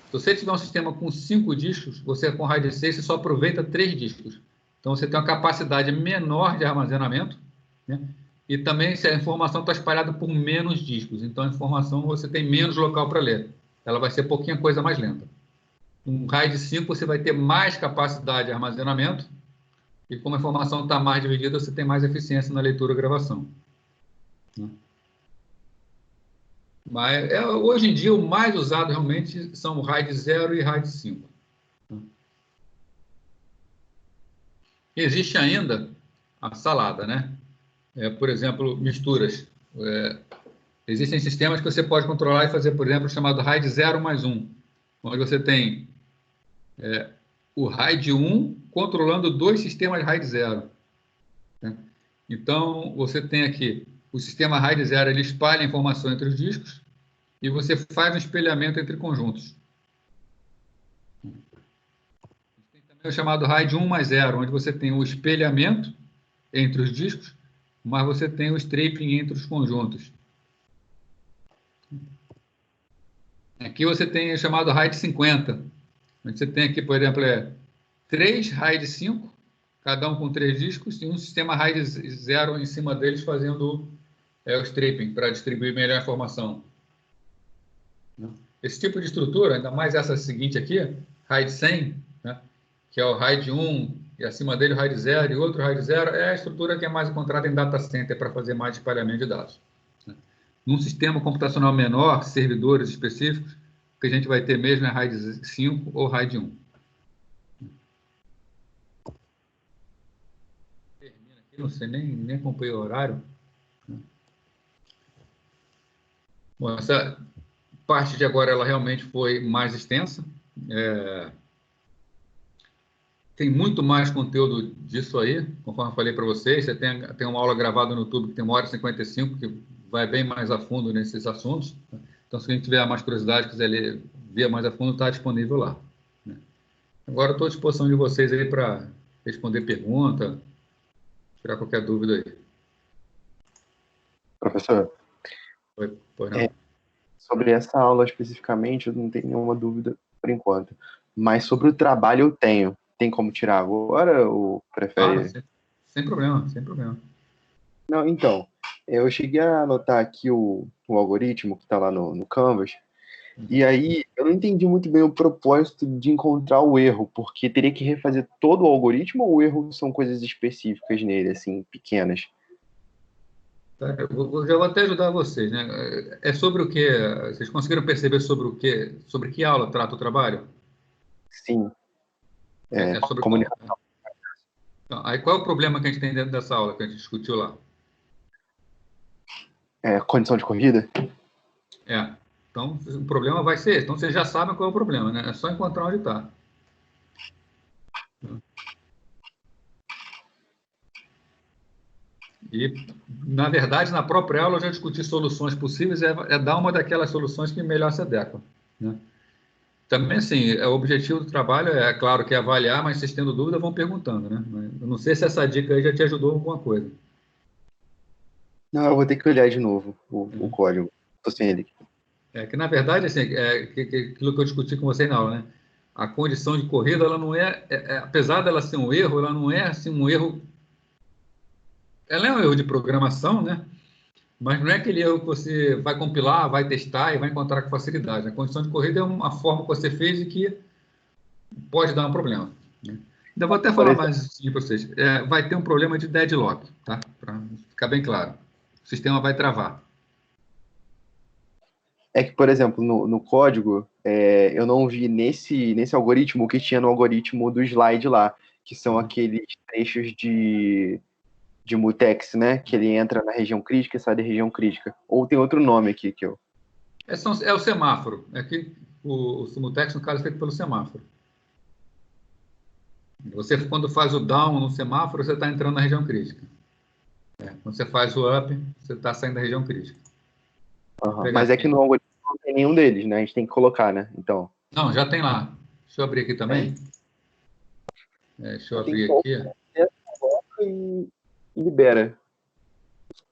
Se você tiver um sistema com 5 discos, você com RAID 6 você só aproveita 3 discos. Então você tem uma capacidade menor de armazenamento, né? E também se a informação está espalhada por menos discos. Então a informação você tem menos local para ler. Ela vai ser pouquinha coisa mais lenta. Um RAID 5 você vai ter mais capacidade de armazenamento e como a informação está mais dividida, você tem mais eficiência na leitura e gravação. Mas hoje em dia o mais usado realmente são o RAID 0 e RAID 5. Existe ainda a salada, né? Por exemplo, misturas. Existem sistemas que você pode controlar e fazer, por exemplo, o chamado RAID 0 mais 1, onde você tem o RAID 1 controlando 2 sistemas RAID 0. Né? Então, você tem aqui o sistema RAID 0, ele espalha a informação entre os discos e você faz um espelhamento entre conjuntos. Tem também o chamado RAID 1 mais 0, onde você tem o espelhamento entre os discos, mas você tem o straping entre os conjuntos. Aqui você tem o chamado RAID 50, onde você tem aqui, por exemplo, 3 RAID 5, cada um com 3 discos, e um sistema RAID 0 em cima deles fazendo o straping para distribuir melhor a informação. Esse tipo de estrutura, ainda mais essa seguinte aqui, RAID 100, né, que é o RAID 1 e acima dele o RAID 0 e outro RAID 0, é a estrutura que é mais encontrada em data center para fazer mais espalhamento de dados. Num sistema computacional menor, servidores específicos, o que a gente vai ter mesmo é RAID 5 ou RAID 1. Termina aqui, não sei, nem acompanhei o horário. Bom, essa parte de agora ela realmente foi mais extensa. Tem muito mais conteúdo disso aí, conforme eu falei para vocês. Você tem uma aula gravada no YouTube que tem 1h55, que vai bem mais a fundo nesses assuntos. Então, se a gente tiver mais curiosidade, quiser ver mais a fundo, está disponível lá. Agora, estou à disposição de vocês aí para responder pergunta, tirar qualquer dúvida aí. Professor, Pois não. sobre essa aula especificamente, eu não tenho nenhuma dúvida por enquanto. Mas sobre o trabalho eu tenho. Tem como tirar agora ou Claro, prefere? sem problema, sem problema. Não, então, eu cheguei a anotar aqui o algoritmo que está lá no Canvas, e aí eu não entendi muito bem o propósito de encontrar o erro, porque teria que refazer todo o algoritmo ou o erro são coisas específicas nele, assim, pequenas? Tá, já vou até ajudar vocês, né? É sobre o que? Vocês conseguiram perceber sobre o que? Sobre que aula trata o trabalho? Sim, É sobre qual? comunicação. Então, aí qual é o problema que a gente tem dentro dessa aula que a gente discutiu lá? Condição de corrida? É. Então, o problema vai ser esse. Então, vocês já sabem qual é o problema, né? É só encontrar onde está. E, na verdade, na própria aula eu já discuti soluções possíveis, é dar uma daquelas soluções que melhor se adequa, né? Também, assim, o objetivo do trabalho é, claro, que é avaliar, mas vocês tendo dúvida vão perguntando, né? Eu não sei se essa dica aí já te ajudou em alguma coisa. Não, eu vou ter que olhar de novo o código. Tô sem ele. É que, na verdade, assim, aquilo que eu discuti com vocês na aula, né? A condição de corrida, ela não apesar dela ser um erro, ela não é, assim, um erro... Ela é um erro de programação, né? Mas não é aquele erro que você vai compilar, vai testar e vai encontrar com facilidade. A condição de corrida é uma forma que você fez e que pode dar um problema, né? Ainda vou até Por falar exemplo, mais para vocês. Vai ter um problema de deadlock, tá? Para ficar bem claro. O sistema vai travar. é que, por exemplo, no código, eu não vi nesse algoritmo o que tinha no algoritmo do slide lá, que são aqueles trechos de mutex, né? Que ele entra na região crítica e sai da região crítica. Ou tem outro nome aqui que eu. É o semáforo. É que o Simutex, no caso, é feito pelo semáforo. Você, quando faz o down no semáforo, você está entrando na região crítica. Quando você faz o up, você está saindo da região crítica. Vou Aham. pegar Mas é aqui. que no algoritmo não tem nenhum deles, né? A gente tem que colocar, né? Então, Não, já tem lá. Deixa eu abrir aqui também. tem. Deixa eu Eu tenho abrir que aqui. coloca e libera.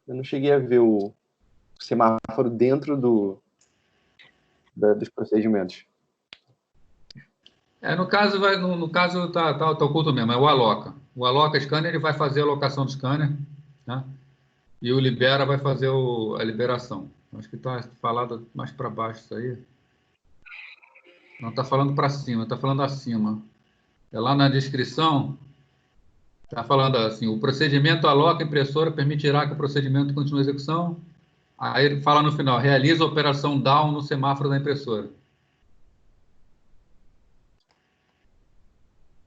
Eu não cheguei a ver o semáforo dentro dos procedimentos. No caso tá oculto mesmo, é o aloca. O aloca scanner ele vai fazer a alocação do scanner, né? E o libera vai fazer a liberação. Acho que está falado mais para baixo isso aí. Não está falando para cima, está falando acima. É lá na descrição, está falando assim: o procedimento aloca impressora permitirá que o procedimento continue a execução. Aí ele fala no final: realiza a operação down no semáforo da impressora.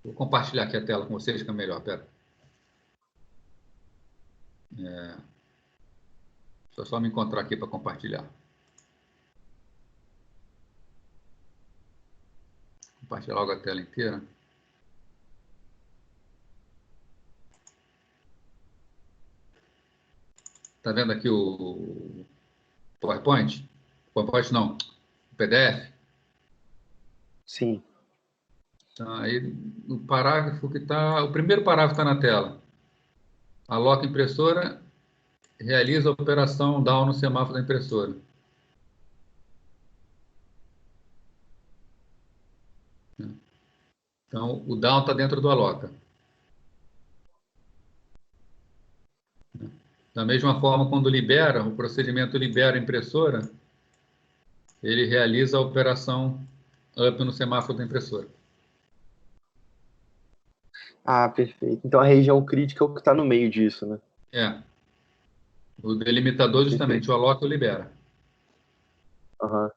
Vou compartilhar aqui a tela com vocês, que é melhor. Pera. Deixa eu só me encontrar aqui para compartilhar. Compartilhar logo a tela inteira. Está vendo aqui o PowerPoint? PowerPoint não, o PDF. Sim. Tá, aí no parágrafo que está, o primeiro parágrafo está na tela. Aloca impressora, realiza a operação down no semáforo da impressora. Então, o down está dentro do aloca. Da mesma forma, quando libera, o procedimento libera a impressora, ele realiza a operação up no semáforo da impressora. Ah, perfeito. Então a região crítica é o que está no meio disso, né? É, o delimitador justamente, Perfeito. o aloca e o libera. Aham.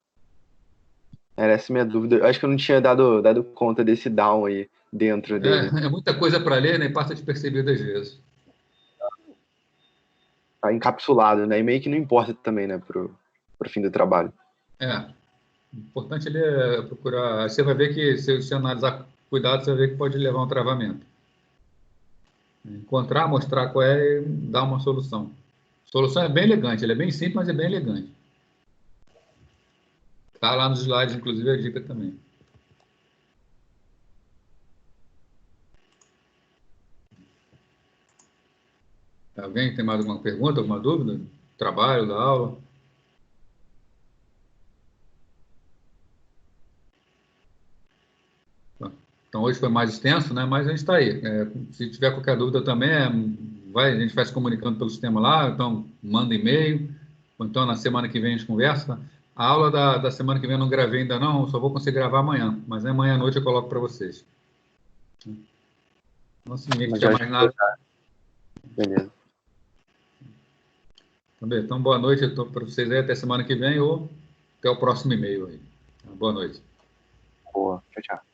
Era essa a minha dúvida. Eu acho que eu não tinha dado conta desse down aí dentro dele. É muita coisa para ler, né? E passa despercebido às vezes. Tá encapsulado, né? E meio que não importa também, né? Pro fim do trabalho. O importante ele é procurar. Você vai ver que, se você analisar cuidado, você vai ver que pode levar a um travamento. Encontrar, mostrar qual é e dar uma solução. A solução é bem elegante, ele é bem simples, mas é bem elegante. Está lá nos slides, inclusive, a dica também. Alguém tem mais alguma pergunta, alguma dúvida? trabalho, da aula. Então, hoje foi mais extenso, né? Mas a gente está aí. Se tiver qualquer dúvida também, a gente vai se comunicando pelo sistema lá, então manda e-mail, ou então na semana que vem a gente conversa. A aula da semana que vem eu não gravei ainda não, só vou conseguir gravar amanhã, mas amanhã à noite eu coloco para vocês. Então, se ninguém tiver mais nada. Beleza. Então, boa noite para vocês aí, até semana que vem ou até o próximo e-mail aí. Boa noite. Boa. Tchau, tchau.